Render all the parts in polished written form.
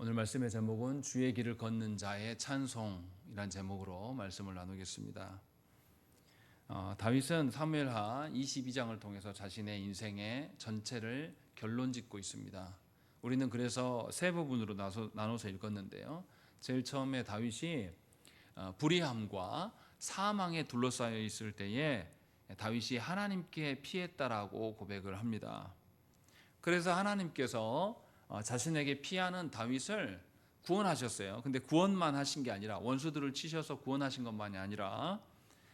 오늘 말씀의 제목은 주의 길을 걷는 자의 찬송이란 제목으로 말씀을 나누겠습니다. 다윗은 사무엘하 22장을 통해서 자신의 인생의 전체를 결론짓고 있습니다. 우리는 그래서 세 부분으로 나눠서 읽었는데요. 제일 처음에 다윗이 불의함과 사망에 둘러싸여 있을 때에 다윗이 하나님께 피했다라고 고백을 합니다. 그래서 하나님께서 자신에게 피하는 다윗을 구원하셨어요. 근데 구원만 하신 게 아니라 원수들을 치셔서 구원하신 것만이 아니라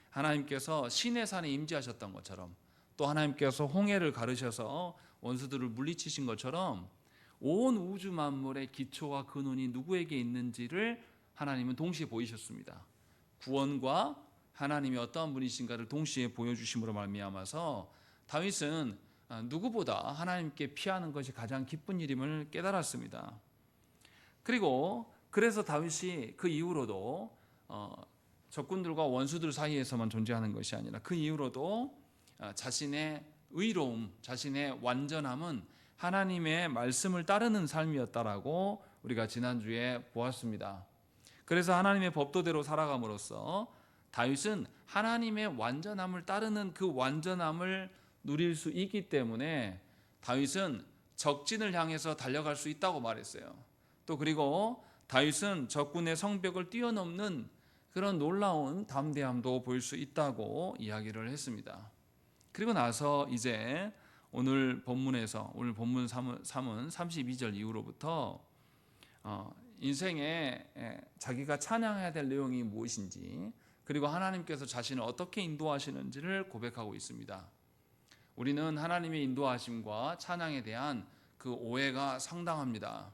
하나님께서 시내 산에 임재하셨던 것처럼 또 하나님께서 홍해를 가르셔서 원수들을 물리치신 것처럼 온 우주 만물의 기초와 근원이 누구에게 있는지를 하나님은 동시에 보이셨습니다. 구원과 하나님이 어떠한 분이신가를 동시에 보여주심으로 말미암아서 다윗은 누구보다 하나님께 피하는 것이 가장 기쁜 일임을 깨달았습니다. 그리고 그래서 다윗이 그 이후로도 적군들과 원수들 사이에서만 존재하는 것이 아니라 그 이후로도 자신의 의로움, 자신의 완전함은 하나님의 말씀을 따르는 삶이었다라고 우리가 지난주에 보았습니다. 그래서 하나님의 법도대로 살아감으로써 다윗은 하나님의 완전함을 따르는 그 완전함을 누릴 수 있기 때문에 다윗은 적진을 향해서 달려갈 수 있다고 말했어요. 또 그리고 다윗은 적군의 성벽을 뛰어넘는 그런 놀라운 담대함도 보일 수 있다고 이야기를 했습니다. 그리고 나서 이제 오늘 본문 3은 32절 이후로부터 인생에 자기가 찬양해야 될 내용이 무엇인지 그리고 하나님께서 자신을 어떻게 인도하시는지를 고백하고 있습니다. 우리는 하나님의 인도하심과 찬양에 대한 그 오해가 상당합니다.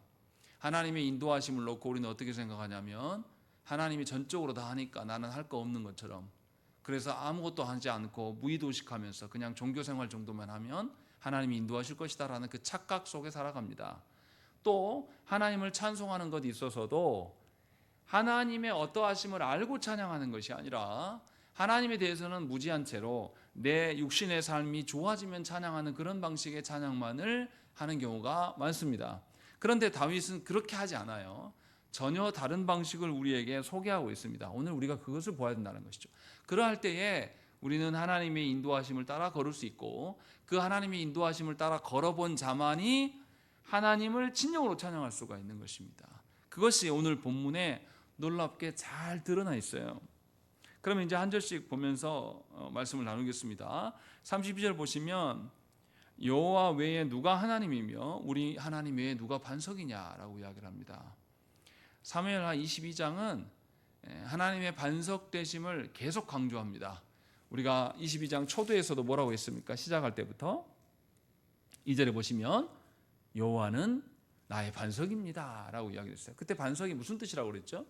하나님의 인도하심을 놓고 우리는 어떻게 생각하냐면 하나님이 전적으로 다 하니까 나는 할 거 없는 것처럼, 그래서 아무것도 하지 않고 무의도식하면서 그냥 종교생활 정도만 하면 하나님이 인도하실 것이다 라는 그 착각 속에 살아갑니다. 또 하나님을 찬송하는 것에 있어서도 하나님의 어떠하심을 알고 찬양하는 것이 아니라 하나님에 대해서는 무지한 채로 내 육신의 삶이 좋아지면 찬양하는 그런 방식의 찬양만을 하는 경우가 많습니다. 그런데 다윗은 그렇게 하지 않아요. 전혀 다른 방식을 우리에게 소개하고 있습니다. 오늘 우리가 그것을 보아야 된다는 것이죠. 그러할 때에 우리는 하나님의 인도하심을 따라 걸을 수 있고 그 하나님의 인도하심을 따라 걸어본 자만이 하나님을 진정으로 찬양할 수가 있는 것입니다. 그것이 오늘 본문에 놀랍게 잘 드러나 있어요. 그러면 이제 한 절씩 보면서 말씀을 나누겠습니다. 32절 보시면 여호와 외에 누가 하나님이며 우리 하나님 외에 누가 반석이냐라고 이야기를 합니다. 사무엘하 22장은 하나님의 반석 되심을 계속 강조합니다. 우리가 22장 초두에서도 뭐라고 했습니까? 시작할 때부터 2절에 보시면 여호와는 나의 반석입니다 라고 이야기했어요. 그때 반석이 무슨 뜻이라고 그랬죠?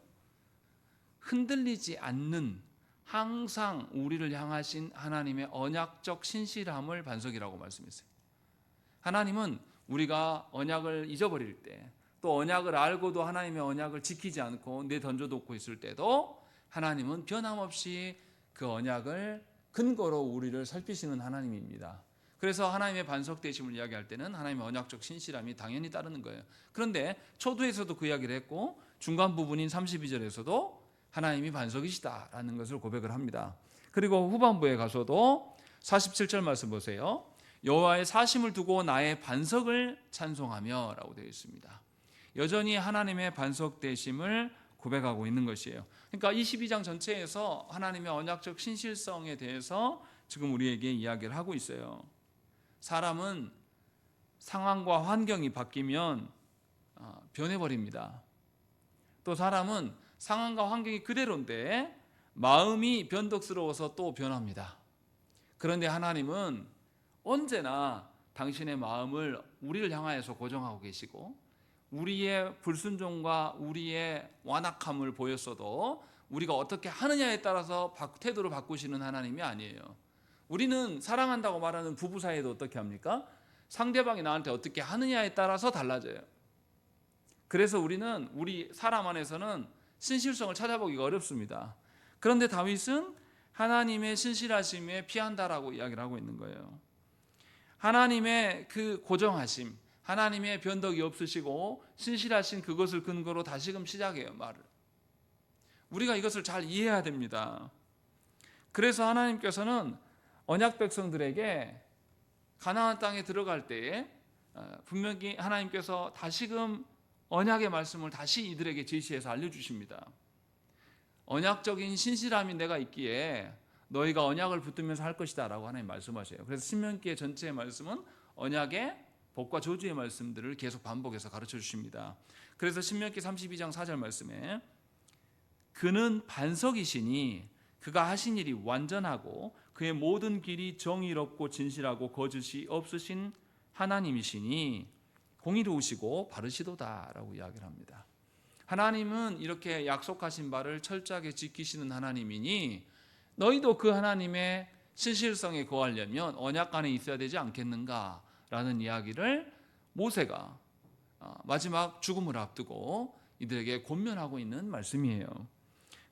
흔들리지 않는, 항상 우리를 향하신 하나님의 언약적 신실함을 반석이라고 말씀했어요. 하나님은 우리가 언약을 잊어버릴 때, 또 언약을 알고도 하나님의 언약을 지키지 않고 내던져놓고 있을 때도 하나님은 변함없이 그 언약을 근거로 우리를 살피시는 하나님입니다. 그래서 하나님의 반석 되심을 이야기할 때는 하나님의 언약적 신실함이 당연히 따르는 거예요. 그런데 초두에서도 그 이야기를 했고 중간 부분인 32절에서도 하나님이 반석이시다라는 것을 고백을 합니다. 그리고 후반부에 가서도 47절 말씀 보세요. 여호와의 사심을 두고 나의 반석을 찬송하며 라고 되어 있습니다. 여전히 하나님의 반석 되심을 고백하고 있는 것이에요. 그러니까 22장 전체에서 하나님의 언약적 신실성에 대해서 지금 우리에게 이야기를 하고 있어요. 사람은 상황과 환경이 바뀌면 변해버립니다. 또 사람은 상황과 환경이 그대로인데 마음이 변덕스러워서 또 변합니다. 그런데 하나님은 언제나 당신의 마음을 우리를 향하여서 고정하고 계시고 우리의 불순종과 우리의 완악함을 보였어도 우리가 어떻게 하느냐에 따라서 태도를 바꾸시는 하나님이 아니에요. 우리는 사랑한다고 말하는 부부 사이에도 어떻게 합니까? 상대방이 나한테 어떻게 하느냐에 따라서 달라져요. 그래서 우리는 우리 사람 안에서는 신실성을 찾아보기가 어렵습니다. 그런데 다윗은 하나님의 신실하심에 피한다라고 이야기를 하고 있는 거예요. 하나님의 그 고정하심, 하나님의 변덕이 없으시고 신실하신 그것을 근거로 다시금 시작해요, 말을. 우리가 이것을 잘 이해해야 됩니다. 그래서 하나님께서는 언약 백성들에게 가나안 땅에 들어갈 때에 분명히 하나님께서 다시금 언약의 말씀을 다시 이들에게 제시해서 알려주십니다. 언약적인 신실함이 내가 있기에 너희가 언약을 붙들면서 할 것이다 라고 하나님 말씀하셔요. 그래서 신명기의 전체의 말씀은 언약의 복과 저주의 말씀들을 계속 반복해서 가르쳐 주십니다. 그래서 신명기 32장 4절 말씀에 그는 반석이시니 그가 하신 일이 완전하고 그의 모든 길이 정의롭고 진실하고 거짓이 없으신 하나님이시니 공의로우시고 바르시도다 라고 이야기를 합니다. 하나님은 이렇게 약속하신 바를 철저하게 지키시는 하나님이니 너희도 그 하나님의 신실성에 거하려면 언약 안에 있어야 되지 않겠는가 라는 이야기를 모세가 마지막 죽음을 앞두고 이들에게 권면하고 있는 말씀이에요.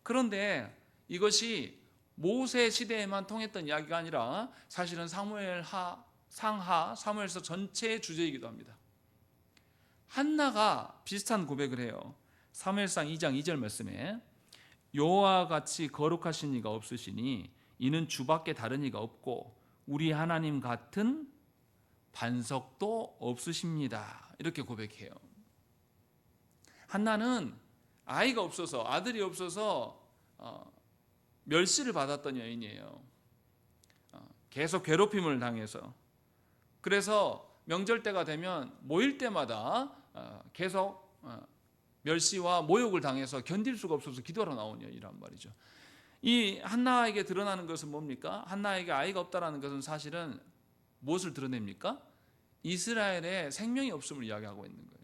그런데 이것이 모세 시대에만 통했던 이야기가 아니라 사실은 상하 사무엘서 전체의 주제이기도 합니다. 한나가 비슷한 고백을 해요. 사무엘상 2장 2절 말씀에 여호와와 같이 거룩하신 이가 없으시니 이는 주밖에 다른 이가 없고 우리 하나님 같은 반석도 없으십니다. 이렇게 고백해요. 한나는 아이가 없어서 아들이 없어서 멸시를 받았던 여인이에요. 계속 괴롭힘을 당해서 그래서 명절 때가 되면 모일 때마다 계속 멸시와 모욕을 당해서 견딜 수가 없어서 기도하러 나온 여인이란 말이죠. 이 한나에게 드러나는 것은 뭡니까? 한나에게 아이가 없다라는 것은 사실은 무엇을 드러냅니까? 이스라엘의 생명이 없음을 이야기하고 있는 거예요.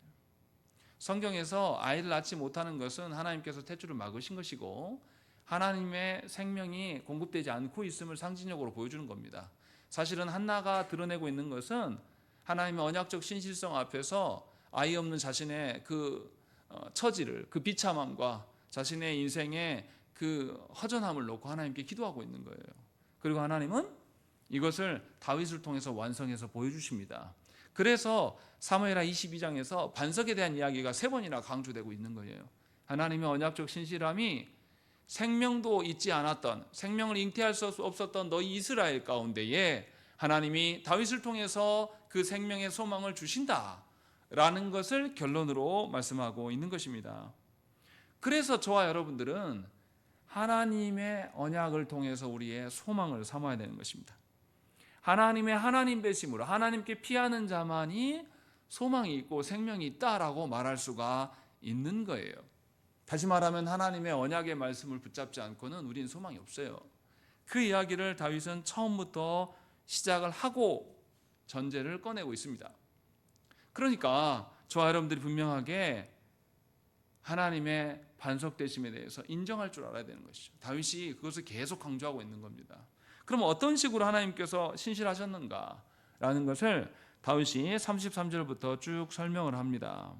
성경에서 아이를 낳지 못하는 것은 하나님께서 태초를 막으신 것이고 하나님의 생명이 공급되지 않고 있음을 상징적으로 보여주는 겁니다. 사실은 한나가 드러내고 있는 것은 하나님의 언약적 신실성 앞에서 아이 없는 자신의 그 처지를, 그 비참함과 자신의 인생의 그 허전함을 놓고 하나님께 기도하고 있는 거예요. 그리고 하나님은 이것을 다윗을 통해서 완성해서 보여주십니다. 그래서 사무엘하 22장에서 반석에 대한 이야기가 3번이나 강조되고 있는 거예요. 하나님의 언약적 신실함이 생명도 있지 않았던, 생명을 잉태할 수 없었던 너희 이스라엘 가운데에 하나님이 다윗을 통해서 그 생명의 소망을 주신다라는 것을 결론으로 말씀하고 있는 것입니다. 그래서 저와 여러분들은 하나님의 언약을 통해서 우리의 소망을 삼아야 되는 것입니다. 하나님의 하나님 되심으로 하나님께 피하는 자만이 소망이 있고 생명이 있다라고 말할 수가 있는 거예요. 다시 말하면 하나님의 언약의 말씀을 붙잡지 않고는 우리는 소망이 없어요. 그 이야기를 다윗은 처음부터 시작을 하고 전제를 꺼내고 있습니다. 그러니까 저와 여러분들이 분명하게 하나님의 반석되심에 대해서 인정할 줄 알아야 되는 것이죠. 다윗이 그것을 계속 강조하고 있는 겁니다. 그럼 어떤 식으로 하나님께서 신실하셨는가라는 것을 다윗이 33절부터 쭉 설명을 합니다.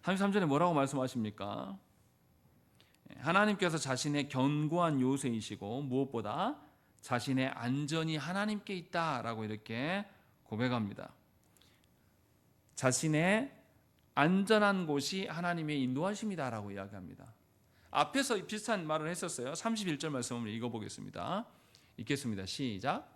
33절에 뭐라고 말씀하십니까? 하나님께서 자신의 견고한 요새이시고 무엇보다 자신의 안전이 하나님께 있다라고 이렇게 고백합니다. 자신의 안전한 곳이 하나님의 인도하심이다라고 이야기합니다. 앞에서 비슷한 말을 했었어요. 31절 말씀을 읽어보겠습니다. 읽겠습니다. 시작.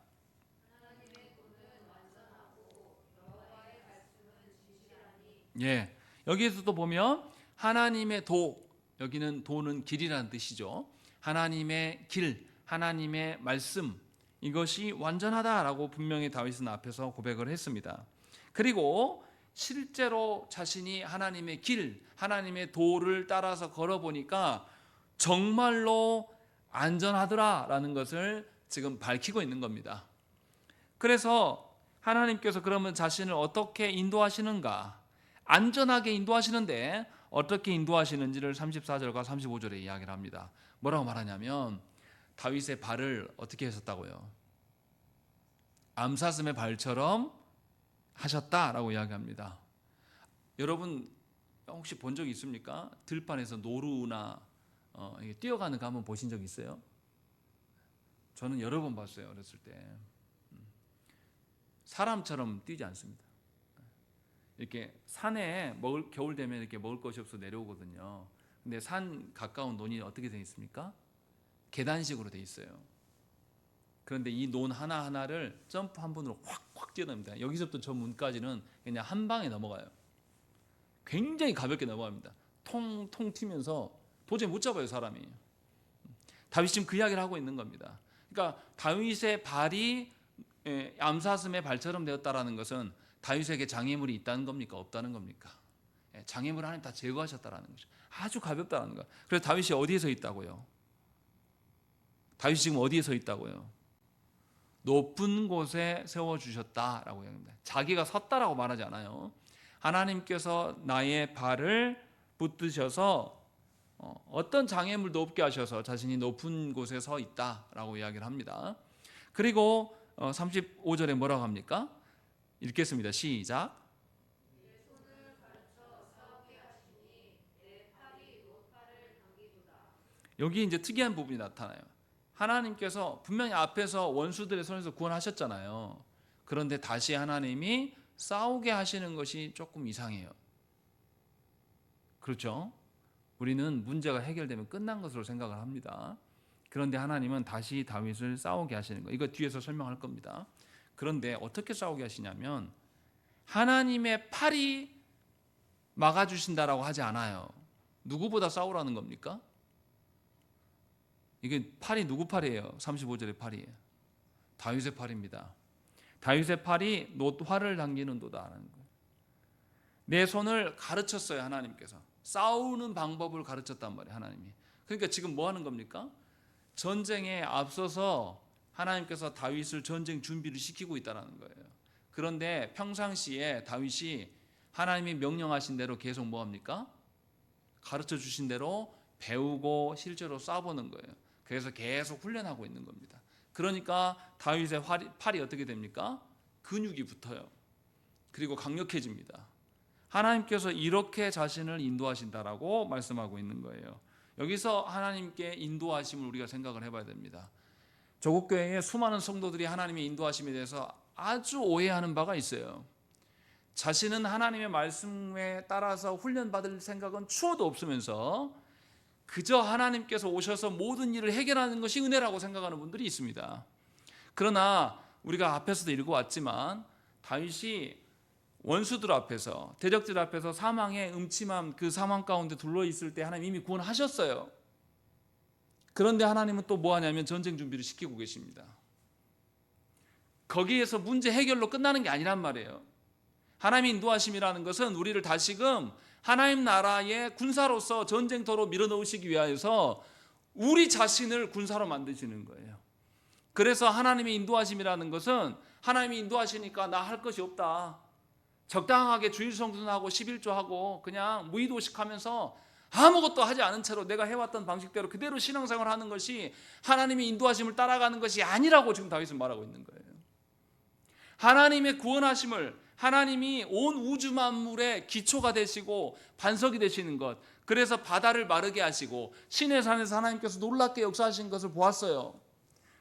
예, 여기에서도 보면 하나님의 도, 여기는 도는 길이라는 뜻이죠. 하나님의 길, 하나님의 말씀, 이것이 완전하다라고 분명히 다윗은 앞에서 고백을 했습니다. 그리고 실제로 자신이 하나님의 길, 하나님의 도를 따라서 걸어보니까 정말로 안전하더라라는 것을 지금 밝히고 있는 겁니다. 그래서 하나님께서 그러면 자신을 어떻게 인도하시는가? 안전하게 인도하시는데 어떻게 인도하시는지를 34절과 35절에 이야기를 합니다. 뭐라고 말하냐면 다윗의 발을 어떻게 하셨다고요? 암사슴의 발처럼 하셨다라고 이야기합니다. 여러분 혹시 본 적 있습니까? 들판에서 노루나 뛰어가는 거 한번 보신 적 있어요? 저는 여러 번 봤어요. 어렸을 때. 사람처럼 뛰지 않습니다. 이렇게 산에 겨울 되면 이렇게 먹을 것이 없어 내려오거든요. 근데 산 가까운 논이 어떻게 되어 있습니까? 계단식으로 되어 있어요. 그런데 이 논 하나하나를 점프 한 번으로 확 뛰어납니다. 여기서부터 저 문까지는 그냥 한 방에 넘어가요. 굉장히 가볍게 넘어갑니다. 통통 튀면서 도저히 못 잡아요, 사람이. 다윗이 지금 그 이야기를 하고 있는 겁니다. 그러니까 다윗의 발이 암사슴의 발처럼 되었다라는 것은 다윗에게 장애물이 있다는 겁니까? 없다는 겁니까? 장애물을 하나님 다 제거하셨다라는 거죠. 아주 가볍다는 거. 그래서 다윗이 어디에 서 있다고요? 다윗이 지금 어디에 서 있다고요? 높은 곳에 세워주셨다라고 얘기합니다. 자기가 섰다라고 말하지 않아요. 하나님께서 나의 발을 붙드셔서 어떤 장애물도 없게 하셔서 자신이 높은 곳에 서 있다라고 이야기를 합니다. 그리고 35절에 뭐라고 합니까? 읽겠습니다. 시작. 여기 이제 특이한 부분이 나타나요. 하나님께서 분명히 앞에서 원수들의 손에서 구원하셨잖아요. 그런데 다시 하나님이 싸우게 하시는 것이 조금 이상해요. 그렇죠? 우리는 문제가 해결되면 끝난 것으로 생각을 합니다. 그런데 하나님은 다시 다윗을 싸우게 하시는 거. 이거 뒤에서 설명할 겁니다. 그런데 어떻게 싸우게 하시냐면 하나님의 팔이 막아주신다라고 하지 않아요. 누구보다 싸우라는 겁니까? 이게 팔이 누구 팔이에요? 35절의 팔이에요. 다윗의 팔입니다. 다윗의 팔이 노화를 당기는도다. 내 손을 가르쳤어요, 하나님께서. 싸우는 방법을 가르쳤단 말이에요, 하나님이. 그러니까 지금 뭐 하는 겁니까? 전쟁에 앞서서 하나님께서 다윗을 전쟁 준비를 시키고 있다는 거예요. 그런데 평상시에 다윗이 하나님이 명령하신 대로 계속 뭐 합니까? 가르쳐 주신 대로 배우고 실제로 쏴보는 거예요. 그래서 계속 훈련하고 있는 겁니다. 그러니까 다윗의 팔이 어떻게 됩니까? 근육이 붙어요. 그리고 강력해집니다. 하나님께서 이렇게 자신을 인도하신다라고 말씀하고 있는 거예요. 여기서 하나님께 인도하심을 우리가 생각을 해봐야 됩니다. 조국 교회에 수많은 성도들이 하나님의 인도하심에 대해서 아주 오해하는 바가 있어요. 자신은 하나님의 말씀에 따라서 훈련받을 생각은 추호도 없으면서 그저 하나님께서 오셔서 모든 일을 해결하는 것이 은혜라고 생각하는 분들이 있습니다. 그러나 우리가 앞에서도 읽어왔지만 다윗이 원수들 앞에서, 대적들 앞에서 사망의 음침한 그 사망 가운데 둘러있을 때 하나님 이미 구원하셨어요. 그런데 하나님은 또 뭐 하냐면 전쟁 준비를 시키고 계십니다. 거기에서 문제 해결로 끝나는 게 아니란 말이에요. 하나님의 인도하심이라는 것은 우리를 다시금 하나님 나라의 군사로서 전쟁터로 밀어넣으시기 위하여서 우리 자신을 군사로 만드시는 거예요. 그래서 하나님의 인도하심이라는 것은 하나님이 인도하시니까 나 할 것이 없다. 적당하게 주일성순하고 11조하고 그냥 무의도식하면서 아무것도 하지 않은 채로 내가 해왔던 방식대로 그대로 신앙생활을 하는 것이 하나님의 인도하심을 따라가는 것이 아니라고 지금 다윗은 말하고 있는 거예요. 하나님의 구원하심을, 하나님이 온 우주 만물의 기초가 되시고 반석이 되시는 것, 그래서 바다를 마르게 하시고 시내 산에서 하나님께서 놀랍게 역사하신 것을 보았어요.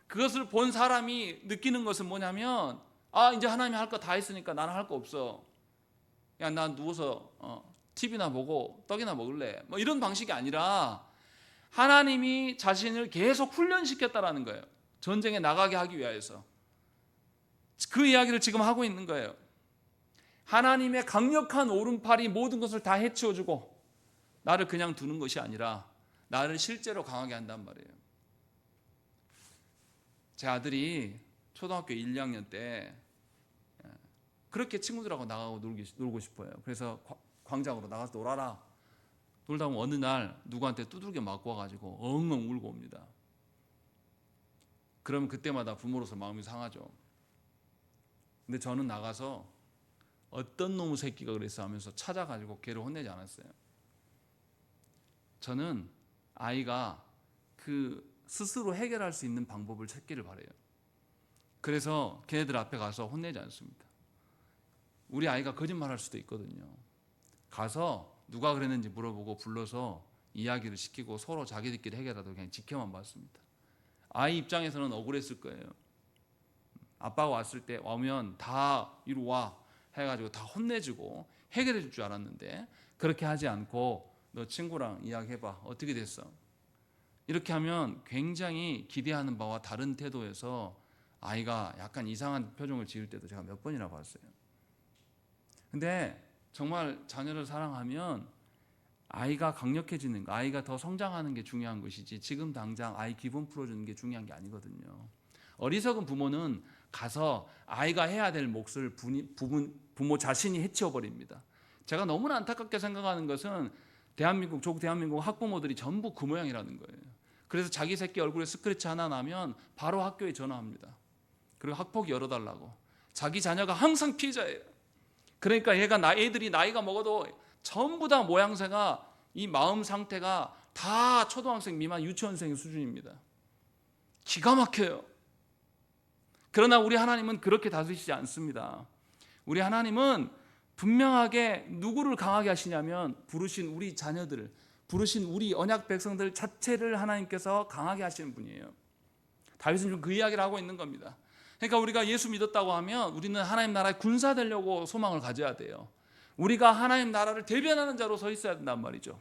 그것을 본 사람이 느끼는 것은 뭐냐면 이제 하나님이 할 거 다 했으니까 나는 할 거 없어. 야, 나 누워서 TV나 보고 떡이나 먹을래. 뭐 이런 방식이 아니라 하나님이 자신을 계속 훈련시켰다라는 거예요. 전쟁에 나가게 하기 위하여서. 그 이야기를 지금 하고 있는 거예요. 하나님의 강력한 오른팔이 모든 것을 다 해치워주고 나를 그냥 두는 것이 아니라 나를 실제로 강하게 한단 말이에요. 제 아들이 초등학교 1, 2학년 때 그렇게 친구들하고 나가고 놀고 싶어요. 그래서 광장으로 나가서 놀아라. 놀다 보면 어느 날 누구한테 두들겨 맞고 와가지고 엉엉 울고 옵니다. 그러면 그때마다 부모로서 마음이 상하죠. 근데 저는 나가서 어떤 놈의 새끼가 그랬어 하면서 찾아가지고 걔를 혼내지 않았어요. 저는 아이가 그 스스로 해결할 수 있는 방법을 찾기를 바라요. 그래서 걔네들 앞에 가서 혼내지 않습니다. 우리 아이가 거짓말할 수도 있거든요. 가서 누가 그랬는지 물어보고 불러서 이야기를 시키고 서로 자기들끼리 해결하도록 그냥 지켜만 봤습니다. 아이 입장에서는 억울했을 거예요. 아빠가 왔을 때 오면 다 이리 와 해가지고 다 혼내주고 해결해 줄 줄 알았는데 그렇게 하지 않고 너 친구랑 이야기해봐. 어떻게 됐어? 이렇게 하면 굉장히 기대하는 바와 다른 태도에서 아이가 약간 이상한 표정을 지을 때도 제가 몇 번이나 봤어요. 근데 정말 자녀를 사랑하면 아이가 강력해지는 거, 아이가 더 성장하는 게 중요한 것이지 지금 당장 아이 기분 풀어주는 게 중요한 게 아니거든요. 어리석은 부모는 가서 아이가 해야 될 몫을 부모 자신이 해치워버립니다. 제가 너무나 안타깝게 생각하는 것은 대한민국 학부모들이 전부 그 모양이라는 거예요. 그래서 자기 새끼 얼굴에 스크래치 하나 나면 바로 학교에 전화합니다. 그리고 학폭 열어달라고. 자기 자녀가 항상 피해자예요. 그러니까 애들이 나이가 먹어도 전부 다 모양새가 이 마음 상태가 다 초등학생 미만 유치원생 수준입니다. 기가 막혀요. 그러나 우리 하나님은 그렇게 다스리시지 않습니다. 우리 하나님은 분명하게 누구를 강하게 하시냐면 부르신 우리 자녀들을, 부르신 우리 언약 백성들 자체를 하나님께서 강하게 하시는 분이에요. 다윗은 지금 그 이야기를 하고 있는 겁니다. 그러니까 우리가 예수 믿었다고 하면 우리는 하나님 나라의 군사 되려고 소망을 가져야 돼요. 우리가 하나님 나라를 대변하는 자로 서 있어야 된단 말이죠.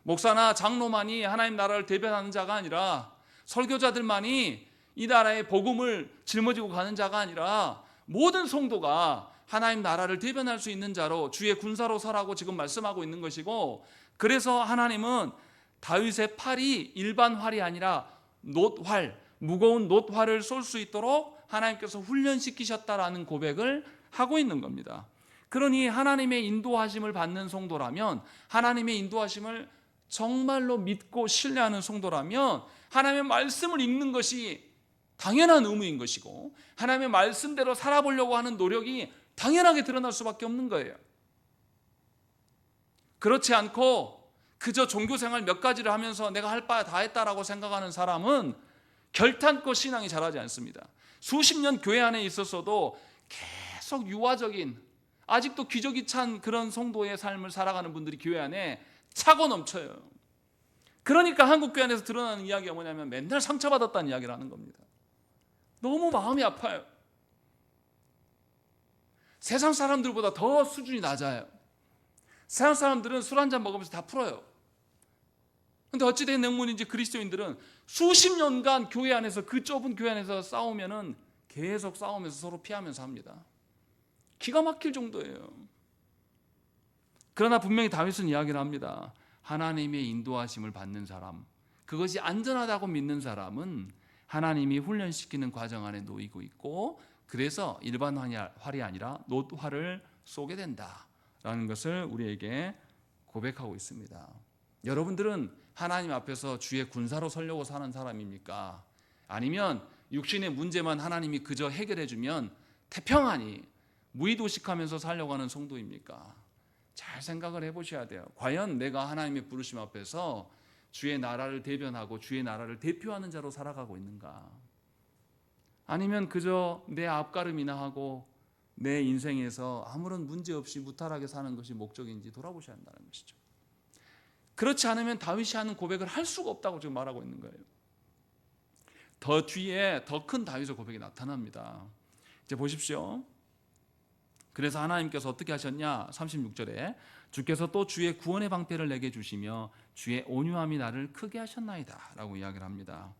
목사나 장로만이 하나님 나라를 대변하는 자가 아니라, 설교자들만이 이 나라의 복음을 짊어지고 가는 자가 아니라 모든 성도가 하나님 나라를 대변할 수 있는 자로 주의 군사로 서라고 지금 말씀하고 있는 것이고, 그래서 하나님은 다윗의 팔이 일반 활이 아니라 놋활, 무거운 놋활을 쏠 수 있도록 하나님께서 훈련시키셨다라는 고백을 하고 있는 겁니다. 그러니 하나님의 인도하심을 받는 성도라면, 하나님의 인도하심을 정말로 믿고 신뢰하는 성도라면 하나님의 말씀을 읽는 것이 당연한 의무인 것이고, 하나님의 말씀대로 살아보려고 하는 노력이 당연하게 드러날 수밖에 없는 거예요. 그렇지 않고 그저 종교생활 몇 가지를 하면서 내가 할 바 다 했다라고 생각하는 사람은 결탄코 신앙이 자라지 않습니다. 수십 년 교회 안에 있었어도 계속 유아적인, 아직도 기저귀 찬 그런 성도의 삶을 살아가는 분들이 교회 안에 차고 넘쳐요. 그러니까 한국 교회 안에서 드러나는 이야기가 뭐냐면 맨날 상처받았다는 이야기를 하는 겁니다. 너무 마음이 아파요. 세상 사람들보다 더 수준이 낮아요. 세상 사람들은 술 한잔 먹으면서 다 풀어요. 근데 어찌된 내용인지 그리스도인들은 수십 년간 교회 안에서, 그 좁은 교회 안에서 싸우면은 계속 싸우면서 서로 피하면서 합니다. 기가 막힐 정도예요. 그러나 분명히 다윗은 이야기를 합니다. 하나님의 인도하심을 받는 사람, 그것이 안전하다고 믿는 사람은 하나님이 훈련시키는 과정 안에 놓이고 있고, 그래서 일반 활이 아니라 놋활을 쏘게 된다라는 것을 우리에게 고백하고 있습니다. 여러분들은 하나님 앞에서 주의 군사로 서려고 사는 사람입니까? 아니면 육신의 문제만 하나님이 그저 해결해 주면 태평하니 무의도식하면서 살려고 하는 성도입니까? 잘 생각을 해보셔야 돼요. 과연 내가 하나님의 부르심 앞에서 주의 나라를 대변하고 주의 나라를 대표하는 자로 살아가고 있는가? 아니면 그저 내 앞가름이나 하고 내 인생에서 아무런 문제 없이 무탈하게 사는 것이 목적인지 돌아보셔야 한다는 것이죠. 그렇지 않으면 다윗이 하는 고백을 할 수가 없다고 지금 말하고 있는 거예요. 더 뒤에 더 큰 다윗의 고백이 나타납니다. 이제 보십시오. 그래서 하나님께서 어떻게 하셨냐? 36절에 주께서 또 주의 구원의 방패를 내게 주시며 주의 온유함이 나를 크게 하셨나이다 라고 이야기를 합니다.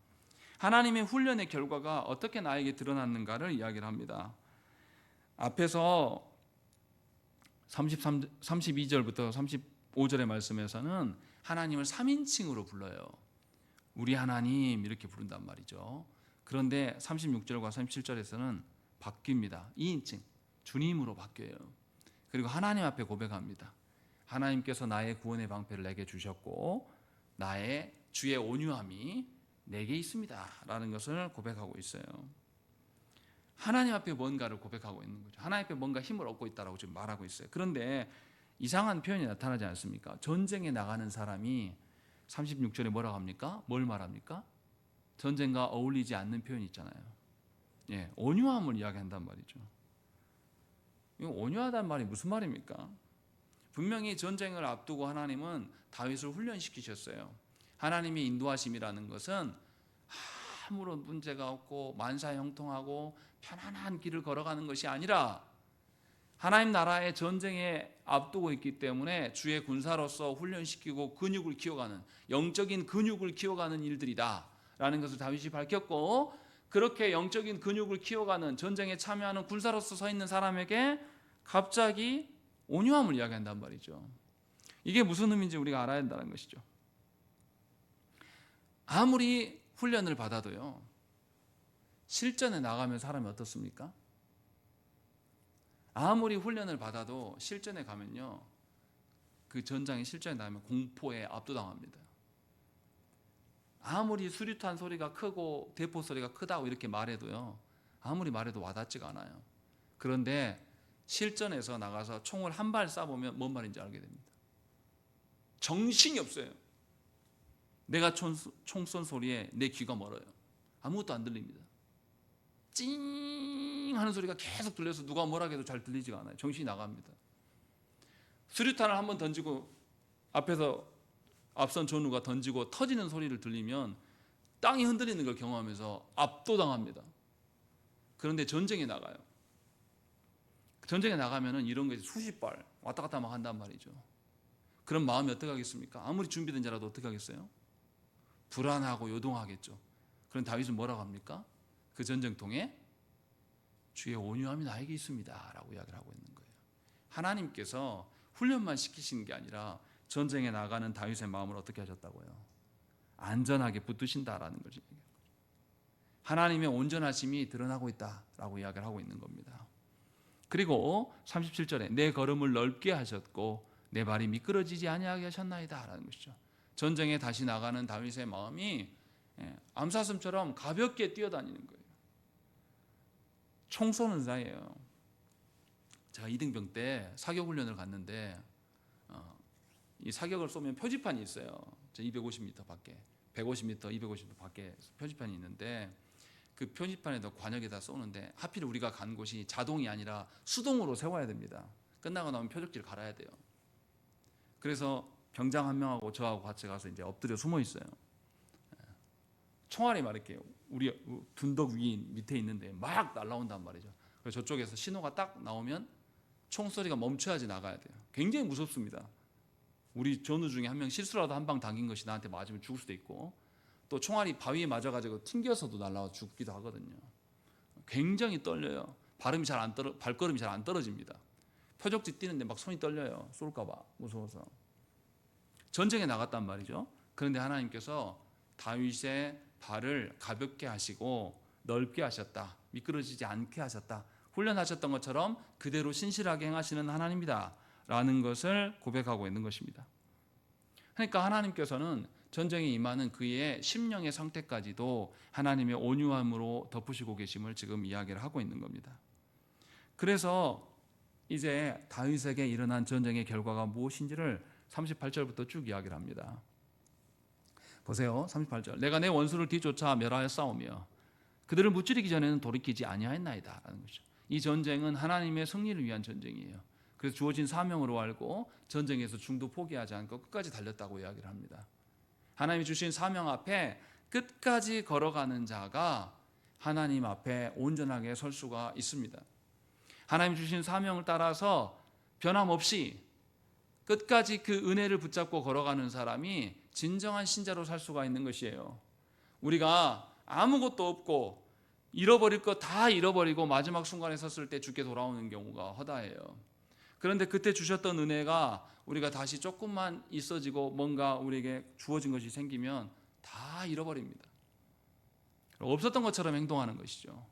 하나님의 훈련의 결과가 어떻게 나에게 드러났는가를 이야기를 합니다. 앞에서 32절부터 35절의 말씀에서는 하나님을 3인칭으로 불러요. 우리 하나님 이렇게 부른단 말이죠. 그런데 36절과 37절에서는 바뀝니다. 2인칭 주님으로 바뀌어요. 그리고 하나님 앞에 고백합니다. 하나님께서 나의 구원의 방패를 내게 주셨고 나의 주의 온유함이 내게 있습니다 라는 것을 고백하고 있어요. 하나님 앞에 뭔가를 고백하고 있는 거죠. 하나님 앞에 뭔가 힘을 얻고 있다고 지금 말하고 있어요. 그런데 이상한 표현이 나타나지 않습니까? 전쟁에 나가는 사람이 36절에 뭐라고 합니까? 뭘 말합니까? 전쟁과 어울리지 않는 표현이 있잖아요. 예, 온유함을 이야기한단 말이죠. 이거 온유하다는 말이 무슨 말입니까? 분명히 전쟁을 앞두고 하나님은 다윗을 훈련시키셨어요. 하나님의 인도하심이라는 것은 아무런 문제가 없고 만사형통하고 편안한 길을 걸어가는 것이 아니라 하나님 나라의 전쟁에 앞두고 있기 때문에 주의 군사로서 훈련시키고 근육을 키워가는, 영적인 근육을 키워가는 일들이다라는 것을 다윗이 밝혔고, 그렇게 영적인 근육을 키워가는, 전쟁에 참여하는 군사로서 서 있는 사람에게 갑자기 온유함을 이야기한단 말이죠. 이게 무슨 의미인지 우리가 알아야 한다는 것이죠. 아무리 훈련을 받아도요, 실전에 나가면 사람이 어떻습니까? 아무리 훈련을 받아도 실전에 가면요, 그 전장의 실전에 나가면 공포에 압도당합니다. 아무리 수류탄 소리가 크고 대포 소리가 크다고 이렇게 말해도요, 아무리 말해도 와닿지가 않아요. 그런데 실전에서 나가서 총을 한 발 쏴보면 뭔 말인지 알게 됩니다. 정신이 없어요. 내가 총 쏜 소리에 내 귀가 멀어요. 아무것도 안 들립니다. 찡 하는 소리가 계속 들려서 누가 뭐라 해도 잘 들리지가 않아요. 정신이 나갑니다. 수류탄을 한번 던지고 앞에서 앞선 전우가 던지고 터지는 소리를 들리면 땅이 흔들리는 걸 경험하면서 압도당합니다. 그런데 전쟁에 나가요. 전쟁에 나가면은 이런 거 수십 발 왔다 갔다 막 한단 말이죠. 그런 마음이 어떻게 하겠습니까? 아무리 준비된 자라도 어떻게 하겠어요? 불안하고 요동하겠죠. 그런 다윗은 뭐라고 합니까? 그 전쟁통에 주의 온유함이 나에게 있습니다 라고 이야기를 하고 있는 거예요. 하나님께서 훈련만 시키시는 게 아니라 전쟁에 나가는 다윗의 마음을 어떻게 하셨다고요? 안전하게 붙드신다라는 거죠. 하나님의 온전하심이 드러나고 있다라고 이야기를 하고 있는 겁니다. 그리고 37절에 내 걸음을 넓게 하셨고 내 발이 미끄러지지 아니하게 하셨나이다 라는 것이죠. 전쟁에 다시 나가는 다윗의 마음이 암사슴처럼 가볍게 뛰어다니는 거예요. 총 쏘는 사이에요. 제가 이등병 때 사격훈련을 갔는데 이 사격을 쏘면 표지판이 있어요. 250m 밖에, 150m, 250m 밖에 표지판이 있는데 그 표지판에다 관역에다 쏘는데 하필 우리가 간 곳이 자동이 아니라 수동으로 세워야 됩니다. 끝나고 나면 표적지를 갈아야 돼요. 그래서 병장 한 명하고 저하고 같이 가서 이제 엎드려 숨어 있어요. 총알이 막 이렇게 우리 둔덕 위 밑에 있는데 막 날라온단 말이죠. 그래서 저쪽에서 신호가 딱 나오면 총소리가 멈춰야지 나가야 돼요. 굉장히 무섭습니다. 우리 전우 중에 한 명 실수라도 한 방 당긴 것이 나한테 맞으면 죽을 수도 있고, 또 총알이 바위에 맞아가지고 튕겨서도 날라와 죽기도 하거든요. 굉장히 떨려요. 발걸음이 잘 안 떨어집니다. 표적지 뛰는데 막 손이 떨려요. 쏠까봐 무서워서. 전쟁에 나갔단 말이죠. 그런데 하나님께서 다윗의 발을 가볍게 하시고 넓게 하셨다. 미끄러지지 않게 하셨다. 훈련하셨던 것처럼 그대로 신실하게 행하시는 하나님이다 라는 것을 고백하고 있는 것입니다. 그러니까 하나님께서는 전쟁에 임하는 그의 심령의 상태까지도 하나님의 온유함으로 덮으시고 계심을 지금 이야기를 하고 있는 겁니다. 그래서 이제 다윗에게 일어난 전쟁의 결과가 무엇인지를 38절부터 쭉 이야기를 합니다. 보세요. 38절. 내가 내 원수를 뒤쫓아 멸하여 싸우며 그들을 무찌르기 전에는 돌이키지 아니하였나이다 라는 것이죠. 이 전쟁은 하나님의 승리를 위한 전쟁이에요. 그래서 주어진 사명으로 알고 전쟁에서 중도 포기하지 않고 끝까지 달렸다고 이야기를 합니다. 하나님이 주신 사명 앞에 끝까지 걸어가는 자가 하나님 앞에 온전하게 설 수가 있습니다. 하나님 주신 사명을 따라서 변함없이 끝까지 그 은혜를 붙잡고 걸어가는 사람이 진정한 신자로 살 수가 있는 것이에요. 우리가 아무것도 없고 잃어버릴 것 다 잃어버리고 마지막 순간에 섰을 때 주께 돌아오는 경우가 허다해요. 그런데 그때 주셨던 은혜가 우리가 다시 조금만 있어지고 뭔가 우리에게 주어진 것이 생기면 다 잃어버립니다. 없었던 것처럼 행동하는 것이죠.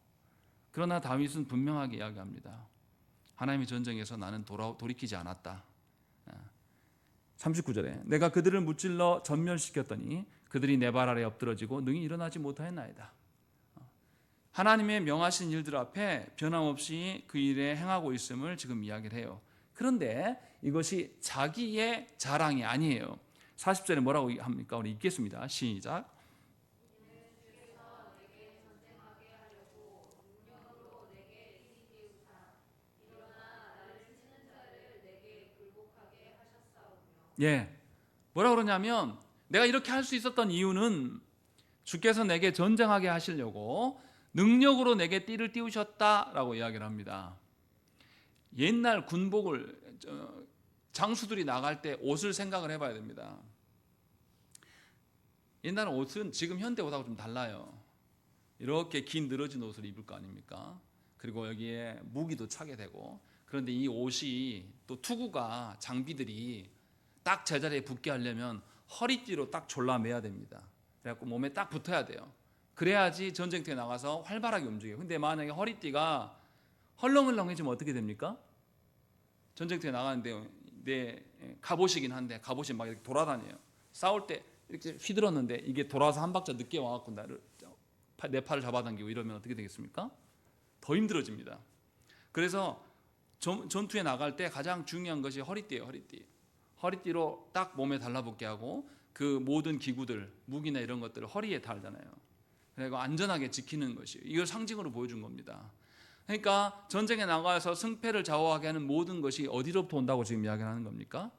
그러나 다윗은 분명하게 이야기합니다. 하나님의 전쟁에서 나는 돌이키지 않았다. 39절에 내가 그들을 무찔러 전멸시켰더니 그들이 내 발 아래 엎드러지고 능히 일어나지 못하였나이다. 하나님의 명하신 일들 앞에 변함없이 그 일에 행하고 있음을 지금 이야기를 해요. 그런데 이것이 자기의 자랑이 아니에요. 40절에 뭐라고 합니까? 우리 읽겠습니다. 시작. 예, 뭐라 그러냐면 내가 이렇게 할 수 있었던 이유는 주께서 내게 전쟁하게 하시려고 능력으로 내게 띠를 띄우셨다라고 이야기를 합니다. 옛날 군복을 장수들이 나갈 때 옷을 생각을 해봐야 됩니다. 옛날 옷은 지금 현대 옷하고 좀 달라요. 이렇게 긴 늘어진 옷을 입을 거 아닙니까? 그리고 여기에 무기도 차게 되고, 그런데 이 옷이 또 투구가 장비들이 딱 제자리에 붙게 하려면 허리띠로 딱 졸라매야 됩니다. 그래갖고 몸에 딱 붙어야 돼요. 그래야지 전쟁터에 나가서 활발하게 움직여요. 근데 만약에 허리띠가 헐렁헐렁해지면 어떻게 됩니까? 전쟁터에 나가는데 내 갑옷이긴 한데 갑옷이 막 이렇게 돌아다녀요. 싸울 때 이렇게 휘들었는데 이게 돌아서 한 박자 늦게 와갖고 내 팔을 잡아당기고 이러면 어떻게 되겠습니까? 더 힘들어집니다. 그래서 전투에 나갈 때 가장 중요한 것이 허리띠예요. 허리띠로 딱 몸에 달라붙게 하고 그 모든 기구들, 무기나 이런 것들을 허리에 달잖아요. 그리고 안전하게 지키는 것이 이걸 상징으로 보여준 겁니다. 그러니까 전쟁에 나가서 승패를 좌우하게 하는 모든 것이 어디로부터 온다고 지금 이야기를 하는 겁니까?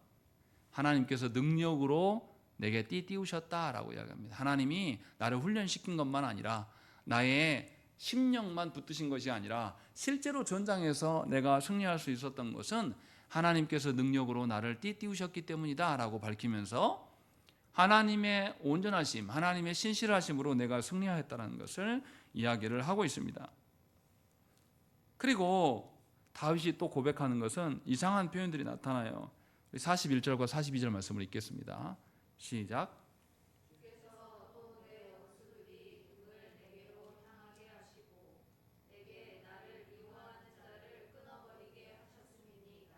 하나님께서 능력으로 내게 띠우셨다라고 이야기합니다. 하나님이 나를 훈련시킨 것만 아니라 나의 심령만 붙드신 것이 아니라 실제로 전장에서 내가 승리할 수 있었던 것은 하나님께서 능력으로 나를 띠우셨기 때문이다 라고 밝히면서 하나님의 온전하심, 하나님의 신실하심으로 내가 승리하였다는 것을 이야기를 하고 있습니다. 그리고 다윗이 또 고백하는 것은 이상한 표현들이 나타나요. 41절과 42절 말씀을 읽겠습니다. 시작. 주께서 또 내 원수들이 등을 내게로 향하게 하시고 내게 나를 미워하는 자를 끊어버리게 하셨음이니이다.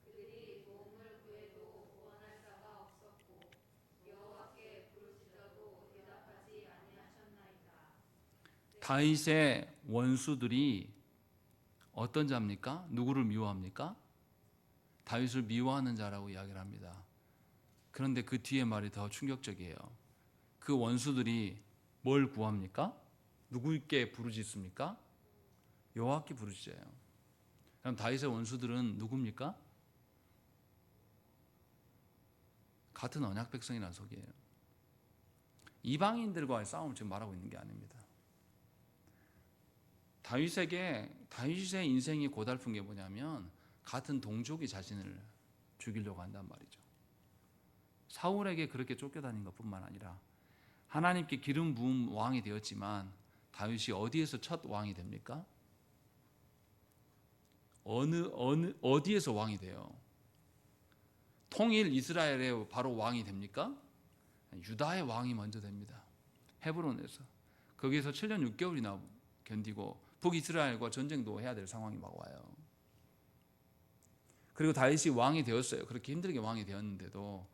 그들이 도움을 구해도 구원할 자가 없었고 여호와께 부르짖어도 대답하지 아니하셨나이다. 다윗의 원수들이 어떤 자입니까? 누구를 미워합니까? 다윗을 미워하는 자라고 이야기를 합니다. 그런데 그 뒤에 말이 더 충격적이에요. 그 원수들이 뭘 구합니까? 누구께 부르짖습니까? 여호와께 부르짖어요. 그럼 다윗의 원수들은 누굽니까? 같은 언약 백성이라는 소리예요. 이방인들과의 싸움을 지금 말하고 있는 게 아닙니다. 다윗의 인생이 고달픈 게 뭐냐면 같은 동족이 자신을 죽이려고 한단 말이죠. 사울에게 그렇게 쫓겨다닌 것뿐만 아니라 하나님께 기름 부은 왕이 되었지만 다윗이 어디에서 첫 왕이 됩니까? 어디에서 왕이 돼요? 통일 이스라엘의 바로 왕이 됩니까? 유다의 왕이 먼저 됩니다. 헤브론에서. 거기에서 7년 6개월이나 견디고 북이스라엘과 전쟁도 해야 될 상황이 막 와요. 그리고 다윗이 왕이 되었어요. 그렇게 힘들게 왕이 되었는데도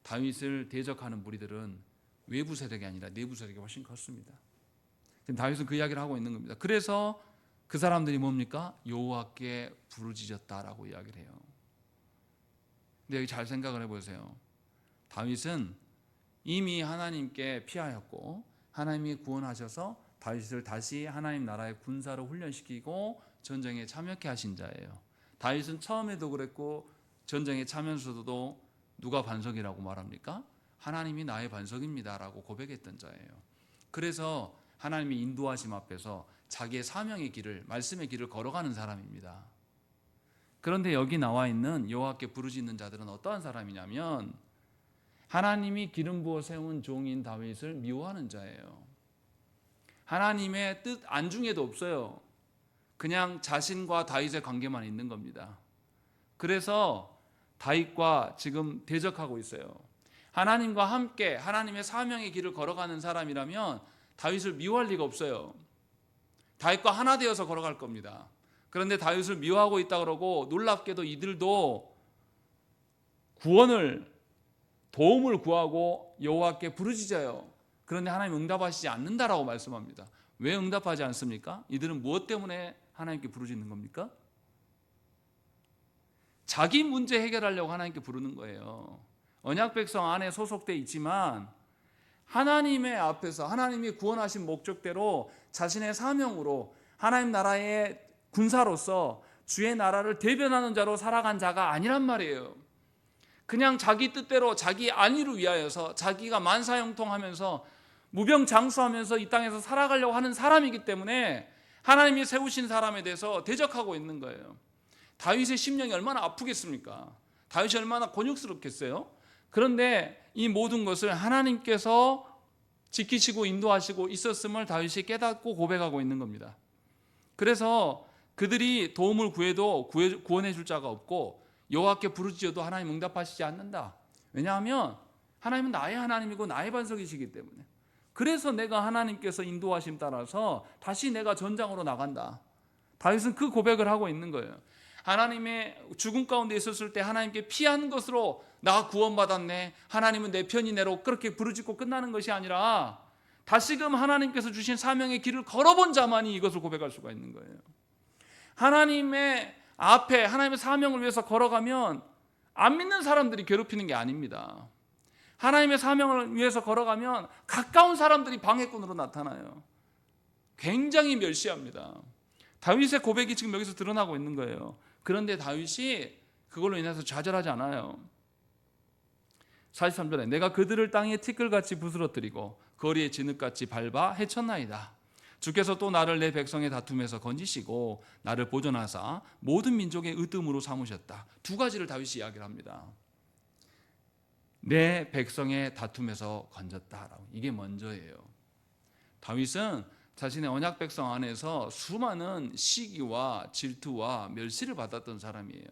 다윗을 대적하는 무리들은 외부 세력이 아니라 내부 세력이 훨씬 컸습니다. 지금 다윗은 그 이야기를 하고 있는 겁니다. 그래서 그 사람들이 뭡니까? 여호와께 부르짖었다라고 이야기를 해요. 근데 여기 잘 생각을 해보세요. 다윗은 이미 하나님께 피하였고 하나님이 구원하셔서 다윗을 다시 하나님 나라의 군사로 훈련시키고 전쟁에 참여케 하신 자예요. 다윗은 처음에도 그랬고 전쟁에 참여하면서도 누가 반석이라고 말합니까? 하나님이 나의 반석입니다라고 고백했던 자예요. 그래서 하나님이 인도하심 앞에서 자기의 사명의 길을, 말씀의 길을 걸어가는 사람입니다. 그런데 여기 나와 있는 여호와께 부르짖는 자들은 어떠한 사람이냐면 하나님이 기름 부어 세운 종인 다윗을 미워하는 자예요. 하나님의 뜻 안중에도 없어요. 그냥 자신과 다윗의 관계만 있는 겁니다. 그래서 다윗과 지금 대적하고 있어요. 하나님과 함께 하나님의 사명의 길을 걸어가는 사람이라면 다윗을 미워할 리가 없어요. 다윗과 하나 되어서 걸어갈 겁니다. 그런데 다윗을 미워하고 있다 그러고 놀랍게도 이들도 도움을 구하고 여호와께 부르짖어요. 그런데 하나님 응답하시지 않는다라고 말씀합니다. 왜 응답하지 않습니까? 이들은 무엇 때문에 하나님께 부르짖는 겁니까? 자기 문제 해결하려고 하나님께 부르는 거예요. 언약 백성 안에 소속돼 있지만 하나님의 앞에서 하나님이 구원하신 목적대로 자신의 사명으로 하나님 나라의 군사로서 주의 나라를 대변하는 자로 살아간 자가 아니란 말이에요. 그냥 자기 뜻대로 자기 안위를 위하여서 자기가 만사형통하면서 무병장수하면서 이 땅에서 살아가려고 하는 사람이기 때문에 하나님이 세우신 사람에 대해서 대적하고 있는 거예요. 다윗의 심령이 얼마나 아프겠습니까? 다윗이 얼마나 곤욕스럽겠어요. 그런데 이 모든 것을 하나님께서 지키시고 인도하시고 있었음을 다윗이 깨닫고 고백하고 있는 겁니다. 그래서 그들이 도움을 구해도 구원해 줄 자가 없고 여호와께 부르짖어도 하나님 응답하시지 않는다. 왜냐하면 하나님은 나의 하나님이고 나의 반석이시기 때문에. 그래서 내가 하나님께서 인도하심 따라서 다시 내가 전장으로 나간다. 다윗은 그 고백을 하고 있는 거예요. 하나님의 죽음 가운데 있었을 때 하나님께 피한 것으로 나 구원받았네, 하나님은 내 편이네로 그렇게 부르짖고 끝나는 것이 아니라 다시금 하나님께서 주신 사명의 길을 걸어본 자만이 이것을 고백할 수가 있는 거예요. 하나님의 앞에 하나님의 사명을 위해서 걸어가면 안 믿는 사람들이 괴롭히는 게 아닙니다. 하나님의 사명을 위해서 걸어가면 가까운 사람들이 방해꾼으로 나타나요. 굉장히 멸시합니다. 다윗의 고백이 지금 여기서 드러나고 있는 거예요. 그런데 다윗이 그걸로 인해서 좌절하지 않아요. 43절에 내가 그들을 땅에 티끌같이 부스러뜨리고 거리에 진흙같이 밟아 해쳤나이다. 주께서 또 나를 내 백성의 다툼에서 건지시고 나를 보존하사 모든 민족의 으뜸으로 삼으셨다. 두 가지를 다윗이 이야기를 합니다. 내 백성의 다툼에서 건졌다라고. 이게 먼저예요. 다윗은 자신의 언약 백성 안에서 수많은 시기와 질투와 멸시를 받았던 사람이에요.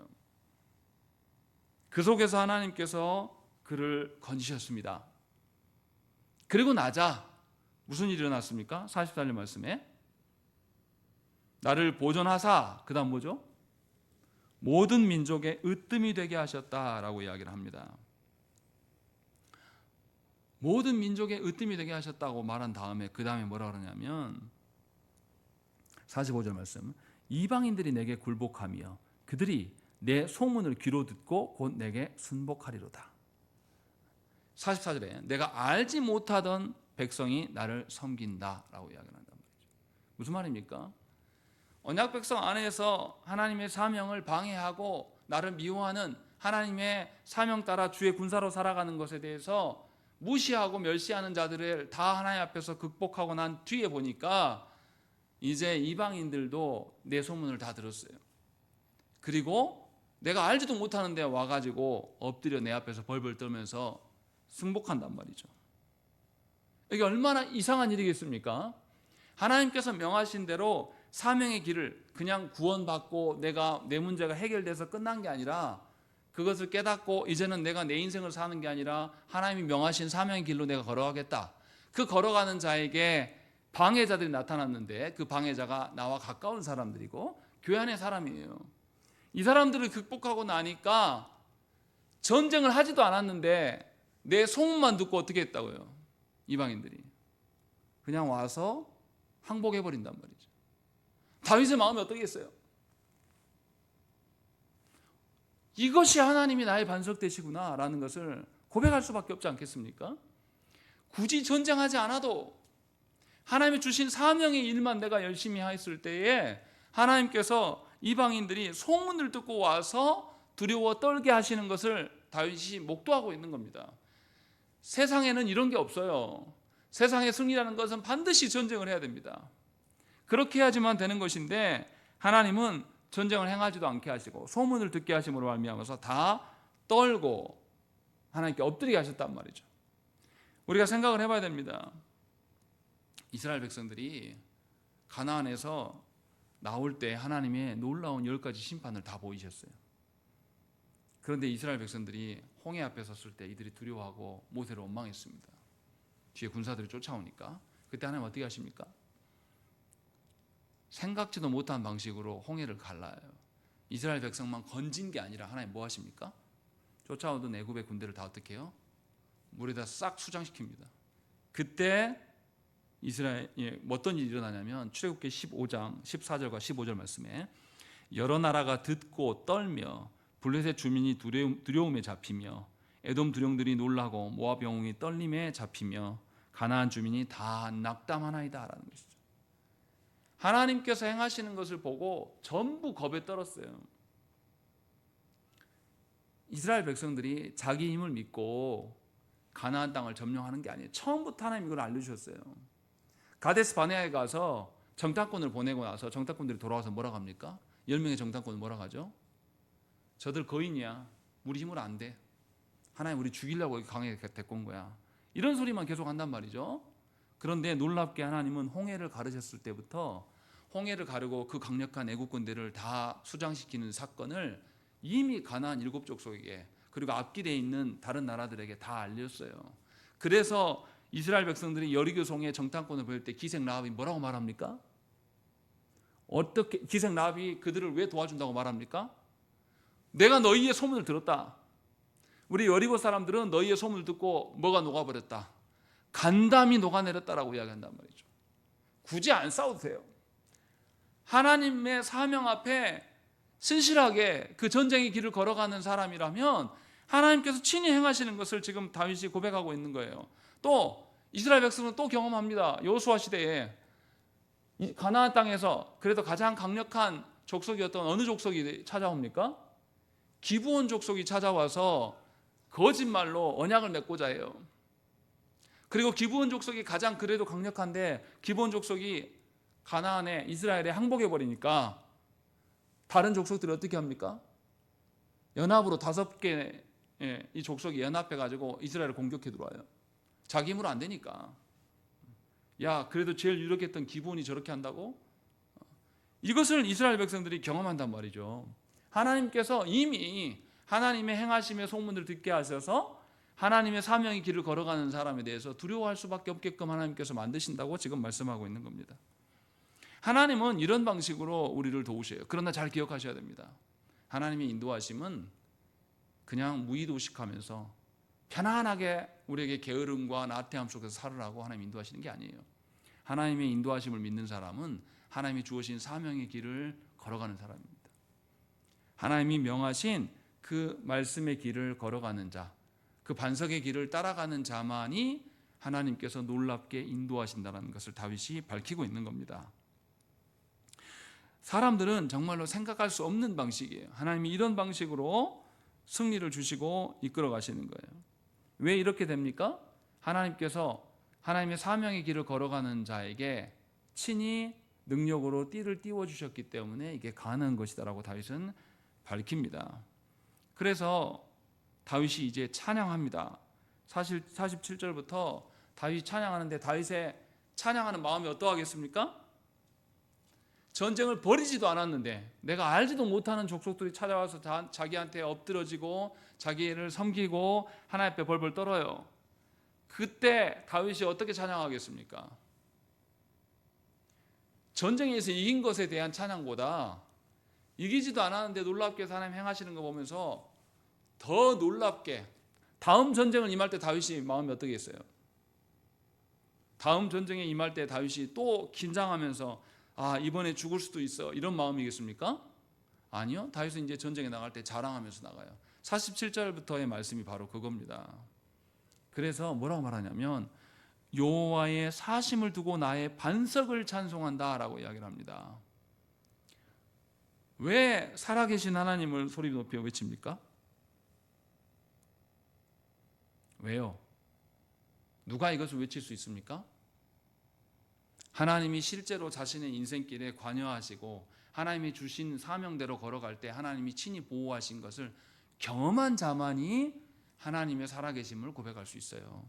그 속에서 하나님께서 그를 건지셨습니다. 그리고 나자 무슨 일이 일어났습니까? 44절 말씀에 나를 보존하사, 그 다음 뭐죠? 모든 민족의 으뜸이 되게 하셨다라고 이야기를 합니다. 모든 민족의 으뜸이 되게 하셨다고 말한 다음에 그 다음에 뭐라 그러냐면 45절 말씀 이방인들이 내게 굴복하며 그들이 내 소문을 귀로 듣고 곧 내게 순복하리로다. 44절에 내가 알지 못하던 백성이 나를 섬긴다라고 이야기를 한단 말이죠. 무슨 말입니까? 언약 백성 안에서 하나님의 사명을 방해하고 나를 미워하는 하나님의 사명 따라 주의 군사로 살아가는 것에 대해서 무시하고 멸시하는 자들을 다 하나님 앞에서 극복하고 난 뒤에 보니까 이제 이방인들도 내 소문을 다 들었어요. 그리고 내가 알지도 못하는데 와가지고 엎드려 내 앞에서 벌벌 떨면서 승복한단 말이죠. 이게 얼마나 이상한 일이겠습니까? 하나님께서 명하신 대로 사명의 길을 그냥 구원받고 내가 내 문제가 해결돼서 끝난 게 아니라 그것을 깨닫고 이제는 내가 내 인생을 사는 게 아니라 하나님이 명하신 사명의 길로 내가 걸어가겠다. 그 걸어가는 자에게 방해자들이 나타났는데 그 방해자가 나와 가까운 사람들이고 교회 안의 사람이에요. 이 사람들을 극복하고 나니까 전쟁을 하지도 않았는데 내 소문만 듣고 어떻게 했다고요? 이방인들이 그냥 와서 항복해버린단 말이죠. 다윗의 마음이 어떻겠어요? 이것이 하나님이 나의 반석 되시구나 라는 것을 고백할 수밖에 없지 않겠습니까? 굳이 전쟁하지 않아도 하나님이 주신 사명의 일만 내가 열심히 했을 때에 하나님께서 이방인들이 소문을 듣고 와서 두려워 떨게 하시는 것을 다윗이 목도하고 있는 겁니다. 세상에는 이런 게 없어요. 세상의 승리라는 것은 반드시 전쟁을 해야 됩니다. 그렇게 해야지만 되는 것인데 하나님은 전쟁을 행하지도 않게 하시고 소문을 듣게 하심으로 말미암아서 다 떨고 하나님께 엎드리게 하셨단 말이죠. 우리가 생각을 해봐야 됩니다. 이스라엘 백성들이 가나안에서 나올 때 하나님의 놀라운 10가지 심판을 다 보이셨어요. 그런데 이스라엘 백성들이 홍해 앞에 섰을 때 이들이 두려워하고 모세를 원망했습니다. 뒤에 군사들이 쫓아오니까 그때 하나님 어떻게 하십니까? 생각지도 못한 방식으로 홍해를 갈라요. 이스라엘 백성만 건진 게 아니라 하나님 뭐 하십니까? 쫓아오던 애굽의 군대를 다 어떻게 해요? 물에다 싹 수장시킵니다. 그때 이스라엘에 어떤 일이 일어나냐면 출애굽기 15장 14절과 15절 말씀에 여러 나라가 듣고 떨며 블레셋 주민이 두려움에 잡히며 에돔 두령들이 놀라고 모압 영웅이 떨림에 잡히며 가나안 주민이 다 낙담하나이다라는 것이죠. 하나님께서 행하시는 것을 보고 전부 겁에 떨었어요. 이스라엘 백성들이 자기 힘을 믿고 가나안 땅을 점령하는 게 아니에요. 처음부터 하나님 이걸 알려주셨어요. 가데스 바네아에 가서 정탐꾼을 보내고 나서 정탐꾼들이 돌아와서 뭐라고 합니까? 10명의 정탐꾼은 뭐라고 하죠? 저들 거인이야. 우리 힘으로 안 돼. 하나님 우리 죽이려고 강에 데리고 온 거야. 이런 소리만 계속 한단 말이죠. 그런데 놀랍게 하나님은 홍해를 가르셨을 때부터 홍해를 가르고 그 강력한 애국군대를 다 수장시키는 사건을 이미 가나안 7족속에게 그리고 앞길에 있는 다른 나라들에게 다 알렸어요. 그래서 이스라엘 백성들이 여리고 성에 정탐꾼을 보낼 때 기생 라합이 뭐라고 말합니까? 어떻게 기생 라합이 그들을 왜 도와준다고 말합니까? 내가 너희의 소문을 들었다. 우리 여리고 사람들은 너희의 소문을 듣고 뭐가 녹아버렸다. 간담이 녹아내렸다라고 이야기한단 말이죠. 굳이 안 싸워도 돼요. 하나님의 사명 앞에 신실하게 그 전쟁의 길을 걸어가는 사람이라면 하나님께서 친히 행하시는 것을 지금 다윗이 고백하고 있는 거예요. 또 이스라엘 백성은 또 경험합니다. 여호수아 시대에 가나안 땅에서 그래도 가장 강력한 족속이었던 어느 족속이 찾아옵니까? 기브온 족속이 찾아와서 거짓말로 언약을 맺고자 해요. 그리고 기브온 족속이 가장 그래도 강력한데 기브온 족속이 가나안에 이스라엘에 항복해 버리니까 다른 족속들이 어떻게 합니까? 연합으로 5개 이 족속이 연합해 가지고 이스라엘을 공격해 들어와요. 자기 힘으로 안 되니까. 야, 그래도 제일 유력했던 기브온이 저렇게 한다고? 이것을 이스라엘 백성들이 경험한단 말이죠. 하나님께서 이미 하나님의 행하심의 소문을 듣게 하셔서 하나님의 사명의 길을 걸어가는 사람에 대해서 두려워할 수밖에 없게끔 하나님께서 만드신다고 지금 말씀하고 있는 겁니다. 하나님은 이런 방식으로 우리를 도우셔요. 그러나 잘 기억하셔야 됩니다. 하나님의 인도하심은 그냥 무의도식하면서 편안하게 우리에게 게으름과 나태함 속에서 살으라고 하나님 인도하시는 게 아니에요. 하나님의 인도하심을 믿는 사람은 하나님이 주어진 사명의 길을 걸어가는 사람입니다. 하나님이 명하신 그 말씀의 길을 걸어가는 자, 그 반석의 길을 따라가는 자만이 하나님께서 놀랍게 인도하신다는 것을 다윗이 밝히고 있는 겁니다. 사람들은 정말로 생각할 수 없는 방식이에요. 하나님이 이런 방식으로 승리를 주시고 이끌어 가시는 거예요. 왜 이렇게 됩니까? 하나님께서 하나님의 사명의 길을 걸어가는 자에게 친히 능력으로 띠를 띄워주셨기 때문에 이게 가능한 것이다라고 다윗은 밝힙니다. 그래서 다윗이 이제 찬양합니다. 사실 47절부터 다윗이 찬양하는데 다윗의 찬양하는 마음이 어떠하겠습니까? 전쟁을 벌이지도 않았는데 내가 알지도 못하는 족속들이 찾아와서 자기한테 엎드러지고 자기를 섬기고 하나님 앞에 벌벌 떨어요. 그때 다윗이 어떻게 찬양하겠습니까? 전쟁에서 이긴 것에 대한 찬양보다 이기지도 않았는데 놀랍게 하나님 행하시는 거 보면서 더 놀랍게 다음 전쟁을 임할 때 다윗이 마음이 어떻게 했어요? 다음 전쟁에 임할 때 다윗이 또 긴장하면서 이번에 죽을 수도 있어 이런 마음이겠습니까? 아니요. 다윗은 이제 전쟁에 나갈 때 자랑하면서 나가요. 47절부터의 말씀이 바로 그겁니다. 그래서 뭐라고 말하냐면 여호와의 사심을 두고 나의 반석을 찬송한다라고 이야기를 합니다. 왜 살아계신 하나님을 소리 높여 외칩니까? 왜요? 누가 이것을 외칠 수 있습니까? 하나님이 실제로 자신의 인생길에 관여하시고 하나님이 주신 사명대로 걸어갈 때 하나님이 친히 보호하신 것을 경험한 자만이 하나님의 살아계심을 고백할 수 있어요.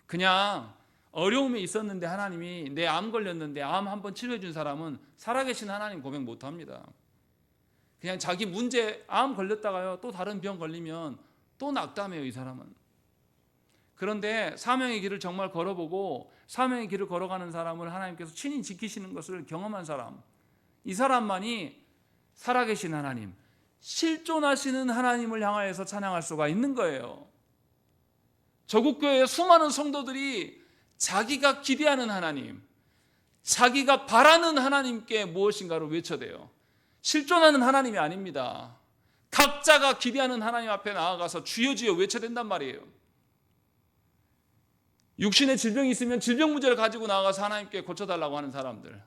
그냥 어려움이 있었는데 하나님이 내 암 걸렸는데 암 한번 치료해 준 사람은 살아계신 하나님 고백 못합니다. 그냥 자기 문제 암 걸렸다가요 또 다른 병 걸리면 또 낙담해요 이 사람은. 그런데 사명의 길을 정말 걸어보고 사명의 길을 걸어가는 사람을 하나님께서 친히 지키시는 것을 경험한 사람, 이 사람만이 살아계신 하나님, 실존하시는 하나님을 향하여서 찬양할 수가 있는 거예요. 저국교회의 수많은 성도들이 자기가 기대하는 하나님, 자기가 바라는 하나님께 무엇인가를 외쳐대요. 실존하는 하나님이 아닙니다. 각자가 기대하는 하나님 앞에 나아가서 주여 주여 외쳐댄단 말이에요. 육신의 질병이 있으면 질병 문제를 가지고 나아가서 하나님께 고쳐달라고 하는 사람들,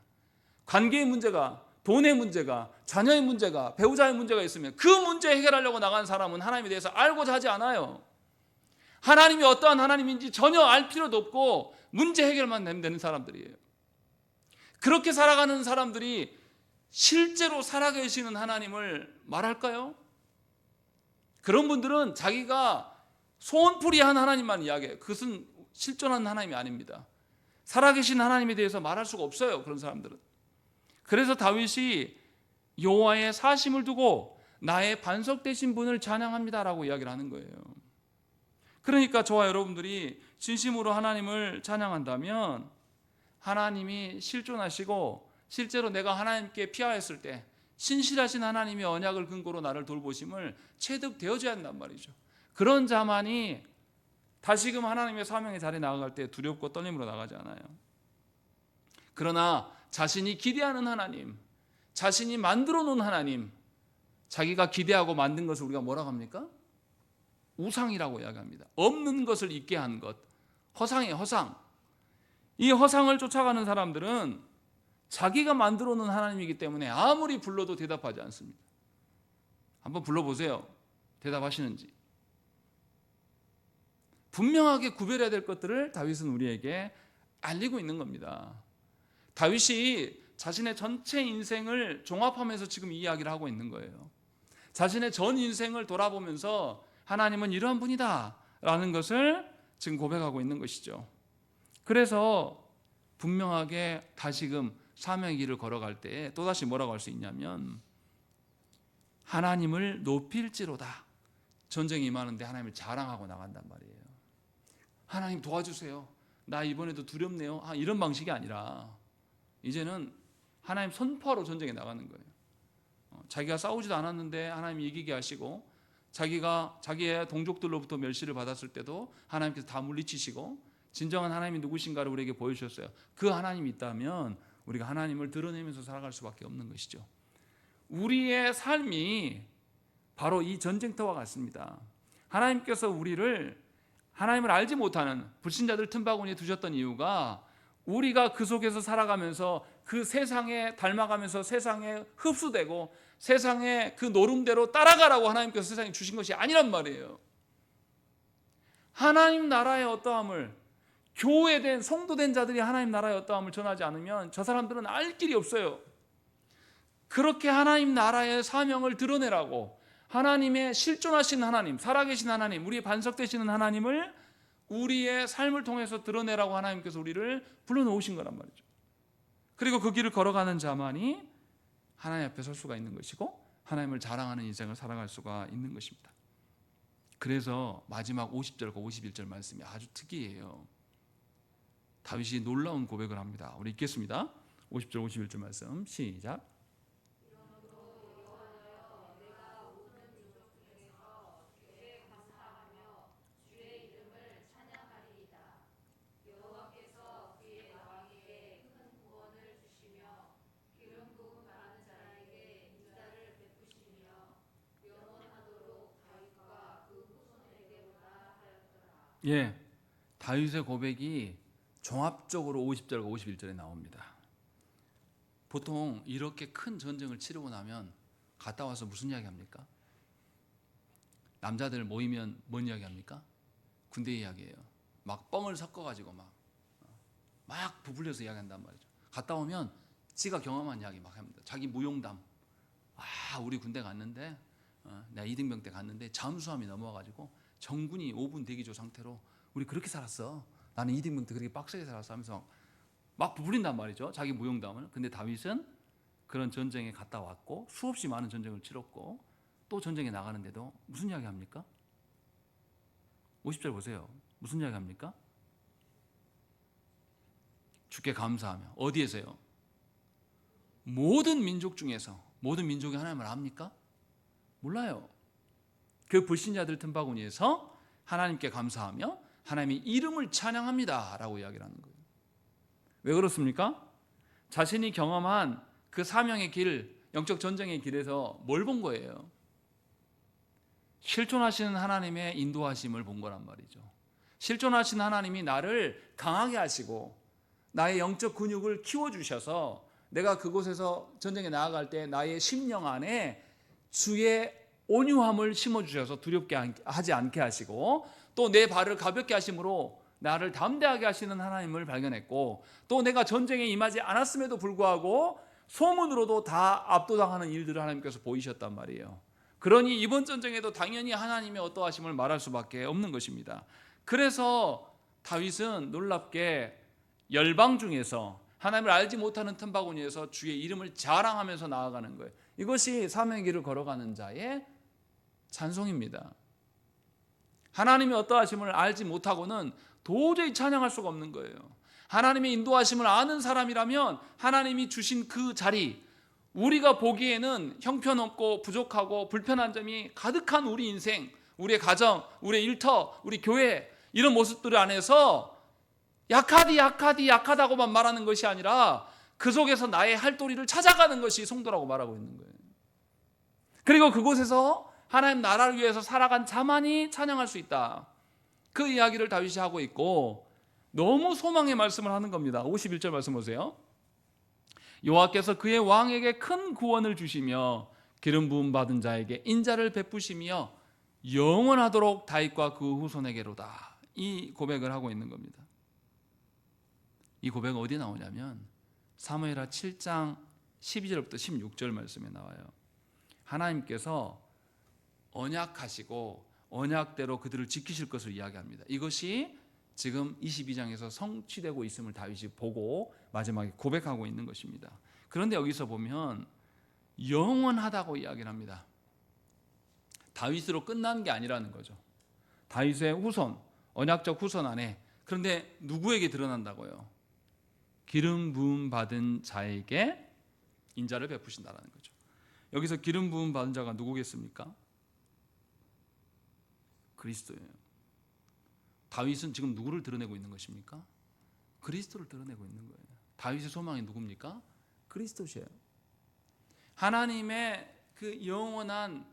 관계의 문제가, 돈의 문제가, 자녀의 문제가, 배우자의 문제가 있으면 그 문제 해결하려고 나간 사람은 하나님에 대해서 알고자 하지 않아요. 하나님이 어떠한 하나님인지 전혀 알 필요도 없고 문제 해결만 되는 사람들이에요. 그렇게 살아가는 사람들이 실제로 살아계시는 하나님을 말할까요? 그런 분들은 자기가 소원풀이한 하나님만 이야기해요. 그것은 실존한 하나님이 아닙니다. 살아계신 하나님에 대해서 말할 수가 없어요. 그런 사람들은. 그래서 다윗이 여호와의 사심을 두고 나의 반석 되신 분을 찬양합니다라고 이야기를 하는 거예요. 그러니까 저와 여러분들이 진심으로 하나님을 찬양한다면 하나님이 실존하시고 실제로 내가 하나님께 피하였을 때 신실하신 하나님의 언약을 근거로 나를 돌보심을 체득되어져야 한단 말이죠. 그런 자만이 다시금 하나님의 사명의 자리에 나아갈 때 두렵고 떨림으로 나가지 않아요. 그러나 자신이 기대하는 하나님, 자신이 만들어 놓은 하나님, 자기가 기대하고 만든 것을 우리가 뭐라고 합니까? 우상이라고 이야기합니다. 없는 것을 있게 한 것, 허상이에요. 허상. 이 허상을 쫓아가는 사람들은 자기가 만들어 놓은 하나님이기 때문에 아무리 불러도 대답하지 않습니다. 한번 불러보세요. 대답하시는지. 분명하게 구별해야 될 것들을 다윗은 우리에게 알리고 있는 겁니다. 다윗이 자신의 전체 인생을 종합하면서 지금 이 이야기를 하고 있는 거예요. 자신의 전 인생을 돌아보면서 하나님은 이러한 분이다 라는 것을 지금 고백하고 있는 것이죠. 그래서 분명하게 다시금 사명의 길을 걸어갈 때 또다시 뭐라고 할 수 있냐면 하나님을 높일지로다. 전쟁이 임하는데 하나님을 자랑하고 나간단 말이에요. 하나님 도와주세요. 나 이번에도 두렵네요. 이런 방식이 아니라 이제는 하나님 선포하러 전쟁에 나가는 거예요. 자기가 싸우지도 않았는데 하나님이 이기게 하시고 자기가 자기의 동족들로부터 멸시를 받았을 때도 하나님께서 다 물리치시고 진정한 하나님이 누구신가를 우리에게 보여주셨어요. 그 하나님이 있다면 우리가 하나님을 드러내면서 살아갈 수밖에 없는 것이죠. 우리의 삶이 바로 이 전쟁터와 같습니다. 하나님께서 하나님을 알지 못하는 불신자들 틈바구니에 두셨던 이유가 우리가 그 속에서 살아가면서 그 세상에 닮아가면서 세상에 흡수되고 세상의 그 노름대로 따라가라고 하나님께서 세상에 주신 것이 아니란 말이에요. 하나님 나라의 어떠함을, 교회된 성도된 자들이 하나님 나라의 어떠함을 전하지 않으면 저 사람들은 알 길이 없어요. 그렇게 하나님 나라의 사명을 드러내라고 하나님의 실존하신 하나님, 살아계신 하나님, 우리의 반석 되시는 하나님을 우리의 삶을 통해서 드러내라고 하나님께서 우리를 불러놓으신 거란 말이죠. 그리고 그 길을 걸어가는 자만이 하나님 앞에 설 수가 있는 것이고 하나님을 자랑하는 인생을 살아갈 수가 있는 것입니다. 그래서 마지막 50절과 51절 말씀이 아주 특이해요. 다윗이 놀라운 고백을 합니다. 우리 읽겠습니다. 50절 51절 말씀 시작. 예, 다윗의 고백이 종합적으로 50절과 51절에 나옵니다. 보통 이렇게 큰 전쟁을 치르고 나면 갔다 와서 무슨 이야기 합니까? 남자들 모이면 뭔 이야기 합니까? 군대 이야기예요. 막 뻥을 섞어가지고 막 부풀려서 이야기한단 말이죠. 갔다 오면 지가 경험한 이야기 막 합니다. 자기 무용담. 우리 군대 갔는데 내가 이등병 때 갔는데 잠수함이 넘어와가지고 정군이 5분 대기조 상태로 우리 그렇게 살았어. 나는 이등병 때 그렇게 빡세게 살았어 하면서 막 부풀린단 말이죠. 자기 무용담을. 근데 다윗은 그런 전쟁에 갔다 왔고 수없이 많은 전쟁을 치렀고 또 전쟁에 나가는데도 무슨 이야기 합니까? 50절 보세요. 무슨 이야기 합니까? 주께 감사하며. 어디에서요? 모든 민족 중에서. 모든 민족이 하나님을 압니까? 몰라요. 그 불신자들 틈바구니에서 하나님께 감사하며 하나님의 이름을 찬양합니다 라고 이야기를 하는 거예요. 왜 그렇습니까? 자신이 경험한 그 사명의 길, 영적 전쟁의 길에서 뭘 본 거예요? 실존하시는 하나님의 인도하심을 본 거란 말이죠. 실존하신 하나님이 나를 강하게 하시고 나의 영적 근육을 키워주셔서 내가 그곳에서 전쟁에 나아갈 때 나의 심령 안에 주의 온유함을 심어주셔서 두렵게 하지 않게 하시고 또 내 발을 가볍게 하심으로 나를 담대하게 하시는 하나님을 발견했고 또 내가 전쟁에 임하지 않았음에도 불구하고 소문으로도 다 압도당하는 일들을 하나님께서 보이셨단 말이에요. 그러니 이번 전쟁에도 당연히 하나님의 어떠하심을 말할 수밖에 없는 것입니다. 그래서 다윗은 놀랍게 열방 중에서 하나님을 알지 못하는 틈바구니에서 주의 이름을 자랑하면서 나아가는 거예요. 이것이 사명의 길을 걸어가는 자의 찬송입니다. 하나님의 어떠하심을 알지 못하고는 도저히 찬양할 수가 없는 거예요. 하나님의 인도하심을 아는 사람이라면 하나님이 주신 그 자리, 우리가 보기에는 형편없고 부족하고 불편한 점이 가득한 우리 인생, 우리의 가정, 우리의 일터, 우리 교회, 이런 모습들 안에서 약하다고만 말하는 것이 아니라 그 속에서 나의 할도리를 찾아가는 것이 성도라고 말하고 있는 거예요. 그리고 그곳에서 하나님 나라를 위해서 살아간 자만이 찬양할 수 있다. 그 이야기를 다윗이 하고 있고 너무 소망의 말씀을 하는 겁니다. 51절 말씀 보세요. 여호와께서 그의 왕에게 큰 구원을 주시며 기름 부음 받은 자에게 인자를 베푸시며 영원하도록 다윗과 그 후손에게로다. 이 고백을 하고 있는 겁니다. 이 고백은 어디 나오냐면 사무엘하 7장 12절부터 16절 말씀에 나와요. 하나님께서 언약하시고 언약대로 그들을 지키실 것을 이야기합니다. 이것이 지금 22장에서 성취되고 있음을 다윗이 보고 마지막에 고백하고 있는 것입니다. 그런데 여기서 보면 영원하다고 이야기를 합니다. 다윗으로 끝나는 게 아니라는 거죠. 다윗의 후손, 언약적 후손 안에. 그런데 누구에게 드러난다고요? 기름 부음 받은 자에게 인자를 베푸신다라는 거죠. 여기서 기름 부음 받은 자가 누구겠습니까? 그리스도예요. 다윗은 지금 누구를 드러내고 있는 것입니까? 그리스도를 드러내고 있는 거예요. 다윗의 소망이 누굽니까? 그리스도시에요. 하나님의 그 영원한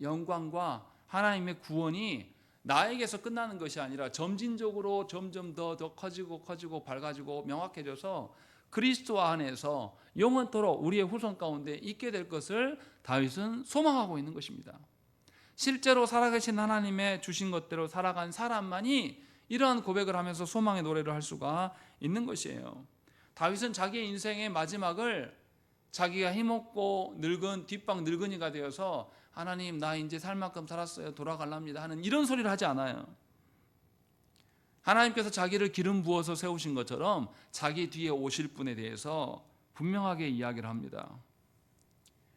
영광과 하나님의 구원이 나에게서 끝나는 것이 아니라 점진적으로 점점 더 커지고 밝아지고 명확해져서 그리스도 안에서 영원토록 우리의 후손 가운데 있게 될 것을 다윗은 소망하고 있는 것입니다. 실제로 살아계신 하나님의 주신 것대로 살아간 사람만이 이러한 고백을 하면서 소망의 노래를 할 수가 있는 것이에요. 다윗은 자기의 인생의 마지막을 자기가 힘없고 늙은 뒷방 늙은이가 되어서 하나님 나 이제 살 만큼 살았어요 돌아갈랍니다 하는 이런 소리를 하지 않아요. 하나님께서 자기를 기름 부어서 세우신 것처럼 자기 뒤에 오실 분에 대해서 분명하게 이야기를 합니다.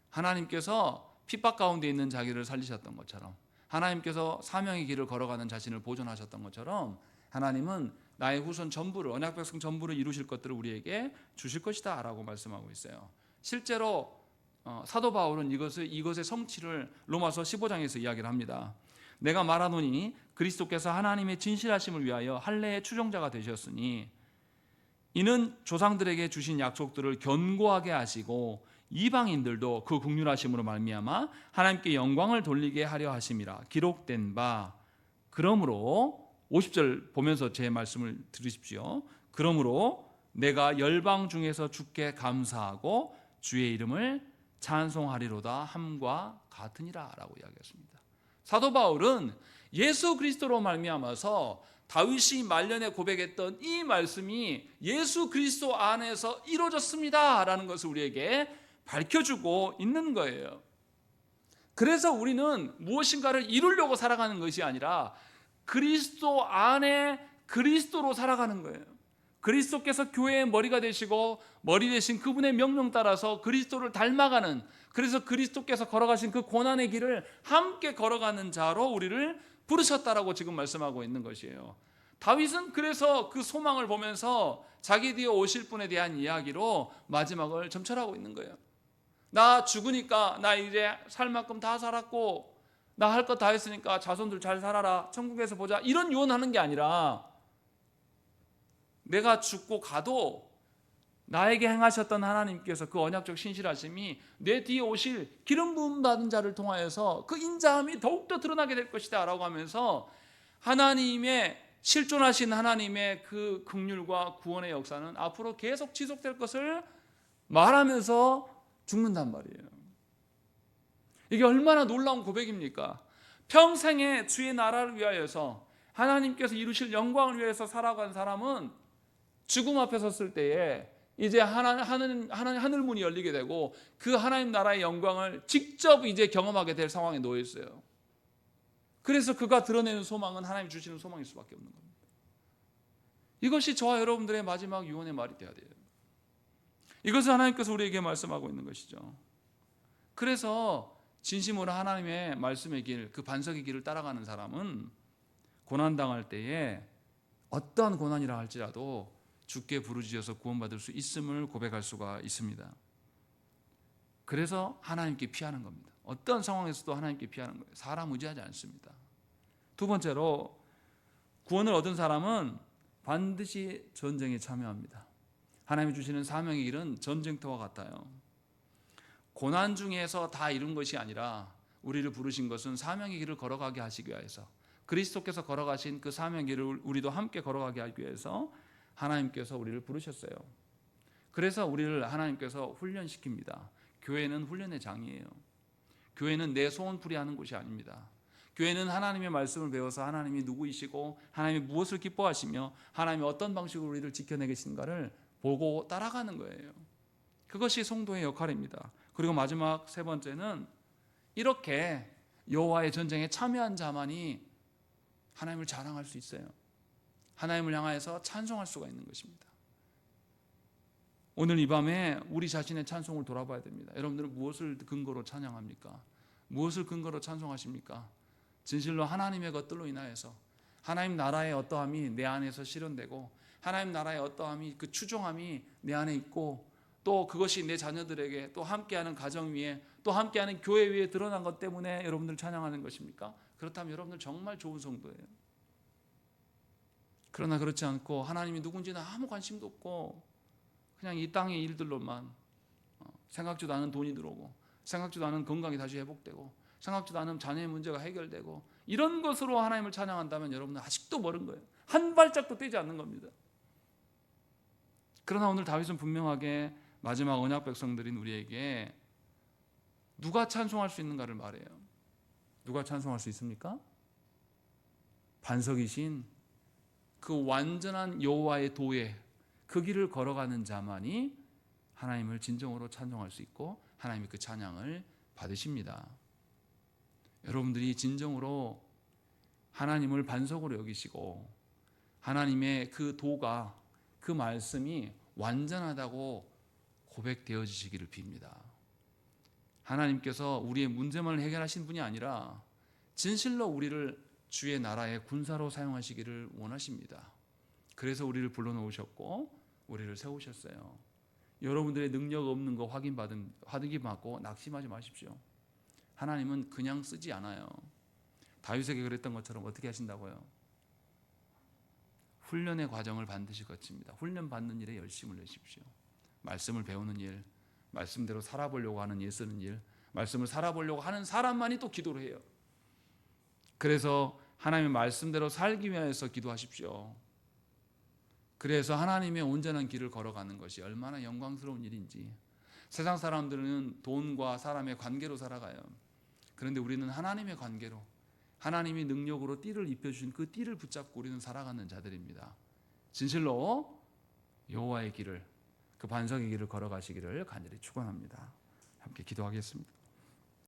하나님께서 핍박 가운데 있는 자기를 살리셨던 것처럼, 하나님께서 사명의 길을 걸어가는 자신을 보존하셨던 것처럼 하나님은 나의 후손 전부를, 언약 백성 전부를 이루실 것들을 우리에게 주실 것이다 라고 말씀하고 있어요. 실제로 사도 바울은 이것의 성취를 로마서 15장에서 이야기를 합니다. 내가 말하노니 그리스도께서 하나님의 진실하심을 위하여 할례의 추종자가 되셨으니 이는 조상들에게 주신 약속들을 견고하게 하시고 이방인들도 그 긍휼하심으로 말미암아 하나님께 영광을 돌리게 하려 하심이라 기록된 바. 그러므로 50절 보면서 제 말씀을 들으십시오. 그러므로 내가 열방 중에서 주께 감사하고 주의 이름을 찬송하리로다 함과 같으니라 라고 이야기했습니다. 사도 바울은 예수 그리스도로 말미암아서 다윗이 말년에 고백했던 이 말씀이 예수 그리스도 안에서 이루어졌습니다 라는 것을 우리에게 밝혀주고 있는 거예요. 그래서 우리는 무엇인가를 이루려고 살아가는 것이 아니라 그리스도 안에 그리스도로 살아가는 거예요. 그리스도께서 교회의 머리가 되시고 머리 되신 그분의 명령 따라서 그리스도를 닮아가는, 그래서 그리스도께서 걸어가신 그 고난의 길을 함께 걸어가는 자로 우리를 부르셨다라고 지금 말씀하고 있는 것이에요. 다윗은 그래서 그 소망을 보면서 자기 뒤에 오실 분에 대한 이야기로 마지막을 점철하고 있는 거예요. 나 죽으니까 나 이제 살 만큼 다 살았고 나 할 것 다 했으니까 자손들 잘 살아라 천국에서 보자 이런 유언하는 게 아니라 내가 죽고 가도 나에게 행하셨던 하나님께서 그 언약적 신실하심이 내 뒤에 오실 기름 부음 받은 자를 통하여서 그 인자함이 더욱더 드러나게 될 것이다 라고 하면서 하나님의 실존하신 하나님의 그 긍휼과 구원의 역사는 앞으로 계속 지속될 것을 말하면서 죽는단 말이에요. 이게 얼마나 놀라운 고백입니까? 평생에 주의 나라를 위하여서 하나님께서 이루실 영광을 위해서 살아간 사람은 죽음 앞에 섰을 때에 이제 하늘 문이 열리게 되고 그 하나님 나라의 영광을 직접 이제 경험하게 될 상황에 놓여 있어요. 그래서 그가 드러내는 소망은 하나님 주시는 소망일 수밖에 없는 겁니다. 이것이 저와 여러분들의 마지막 유언의 말이 되어야 돼요. 이것을 하나님께서 우리에게 말씀하고 있는 것이죠. 그래서 진심으로 하나님의 말씀의 길, 그 반석의 길을 따라가는 사람은 고난당할 때에 어떠한 고난이라 할지라도 주께 부르짖어서 구원받을 수 있음을 고백할 수가 있습니다. 그래서 하나님께 피하는 겁니다. 어떤 상황에서도 하나님께 피하는 거예요. 사람 의지하지 않습니다. 두 번째로 구원을 얻은 사람은 반드시 전쟁에 참여합니다. 하나님이 주시는 사명의 길은 전쟁터와 같아요. 고난 중에서 다 이룬 것이 아니라 우리를 부르신 것은 사명의 길을 걸어가게 하시기 위해서, 그리스도께서 걸어가신 그 사명의 길을 우리도 함께 걸어가게 하기 위해서 하나님께서 우리를 부르셨어요. 그래서 우리를 하나님께서 훈련시킵니다. 교회는 훈련의 장이에요. 교회는 내 소원풀이 하는 곳이 아닙니다. 교회는 하나님의 말씀을 배워서 하나님이 누구이시고 하나님이 무엇을 기뻐하시며 하나님이 어떤 방식으로 우리를 지켜내계신가를 보고 따라가는 거예요. 그것이 성도의 역할입니다. 그리고 마지막 세 번째는 이렇게 여호와의 전쟁에 참여한 자만이 하나님을 자랑할 수 있어요. 하나님을 향하여서 찬송할 수가 있는 것입니다. 오늘 이 밤에 우리 자신의 찬송을 돌아봐야 됩니다. 여러분들은 무엇을 근거로 찬양합니까? 무엇을 근거로 찬송하십니까? 진실로 하나님의 것들로 인하여서 하나님 나라의 어떠함이 내 안에서 실현되고 하나님 나라의 어떠함이, 그 추종함이 내 안에 있고 또 그것이 내 자녀들에게, 또 함께하는 가정 위에, 또 함께하는 교회 위에 드러난 것 때문에 여러분들 찬양하는 것입니까? 그렇다면 여러분들 정말 좋은 성도예요. 그러나 그렇지 않고 하나님이 누군지는 아무 관심도 없고 그냥 이 땅의 일들로만, 생각지도 않은 돈이 들어오고 생각지도 않은 건강이 다시 회복되고 생각지도 않은 자녀의 문제가 해결되고 이런 것으로 하나님을 찬양한다면 여러분은 아직도 멀은 거예요. 한 발짝도 떼지 않는 겁니다. 그러나 오늘 다윗은 분명하게 마지막 언약 백성들인 우리에게 누가 찬송할 수 있는가를 말해요. 누가 찬송할 수 있습니까? 반석이신 그 완전한 여호와의 도에 그 길을 걸어가는 자만이 하나님을 진정으로 찬송할 수 있고 하나님이 그 찬양을 받으십니다. 여러분들이 진정으로 하나님을 반석으로 여기시고 하나님의 그 도가, 그 말씀이 완전하다고 고백되어지시기를 빕니다. 하나님께서 우리의 문제만을 해결하신 분이 아니라 진실로 우리를 주의 나라의 군사로 사용하시기를 원하십니다. 그래서 우리를 불러놓으셨고 우리를 세우셨어요. 여러분들의 능력 없는 거 확인받고 낙심하지 마십시오. 하나님은 그냥 쓰지 않아요. 다윗에게 그랬던 것처럼 어떻게 하신다고요? 훈련의 과정을 반드시 거칩니다. 훈련 받는 일에 열심을 내십시오. 말씀을 배우는 일, 말씀대로 살아보려고 하는 일 쓰는 일, 말씀을 살아보려고 하는 사람만이 또 기도를 해요. 그래서 하나님의 말씀대로 살기 위해서 기도하십시오. 그래서 하나님의 온전한 길을 걸어가는 것이 얼마나 영광스러운 일인지. 세상 사람들은 돈과 사람의 관계로 살아가요. 그런데 우리는 하나님의 관계로, 하나님이 능력으로 띠를 입혀주신 그 띠를 붙잡고 우리는 살아가는 자들입니다. 진실로 여호와의 길을, 그 반석의 길을 걸어가시기를 간절히 축원합니다. 함께 기도하겠습니다.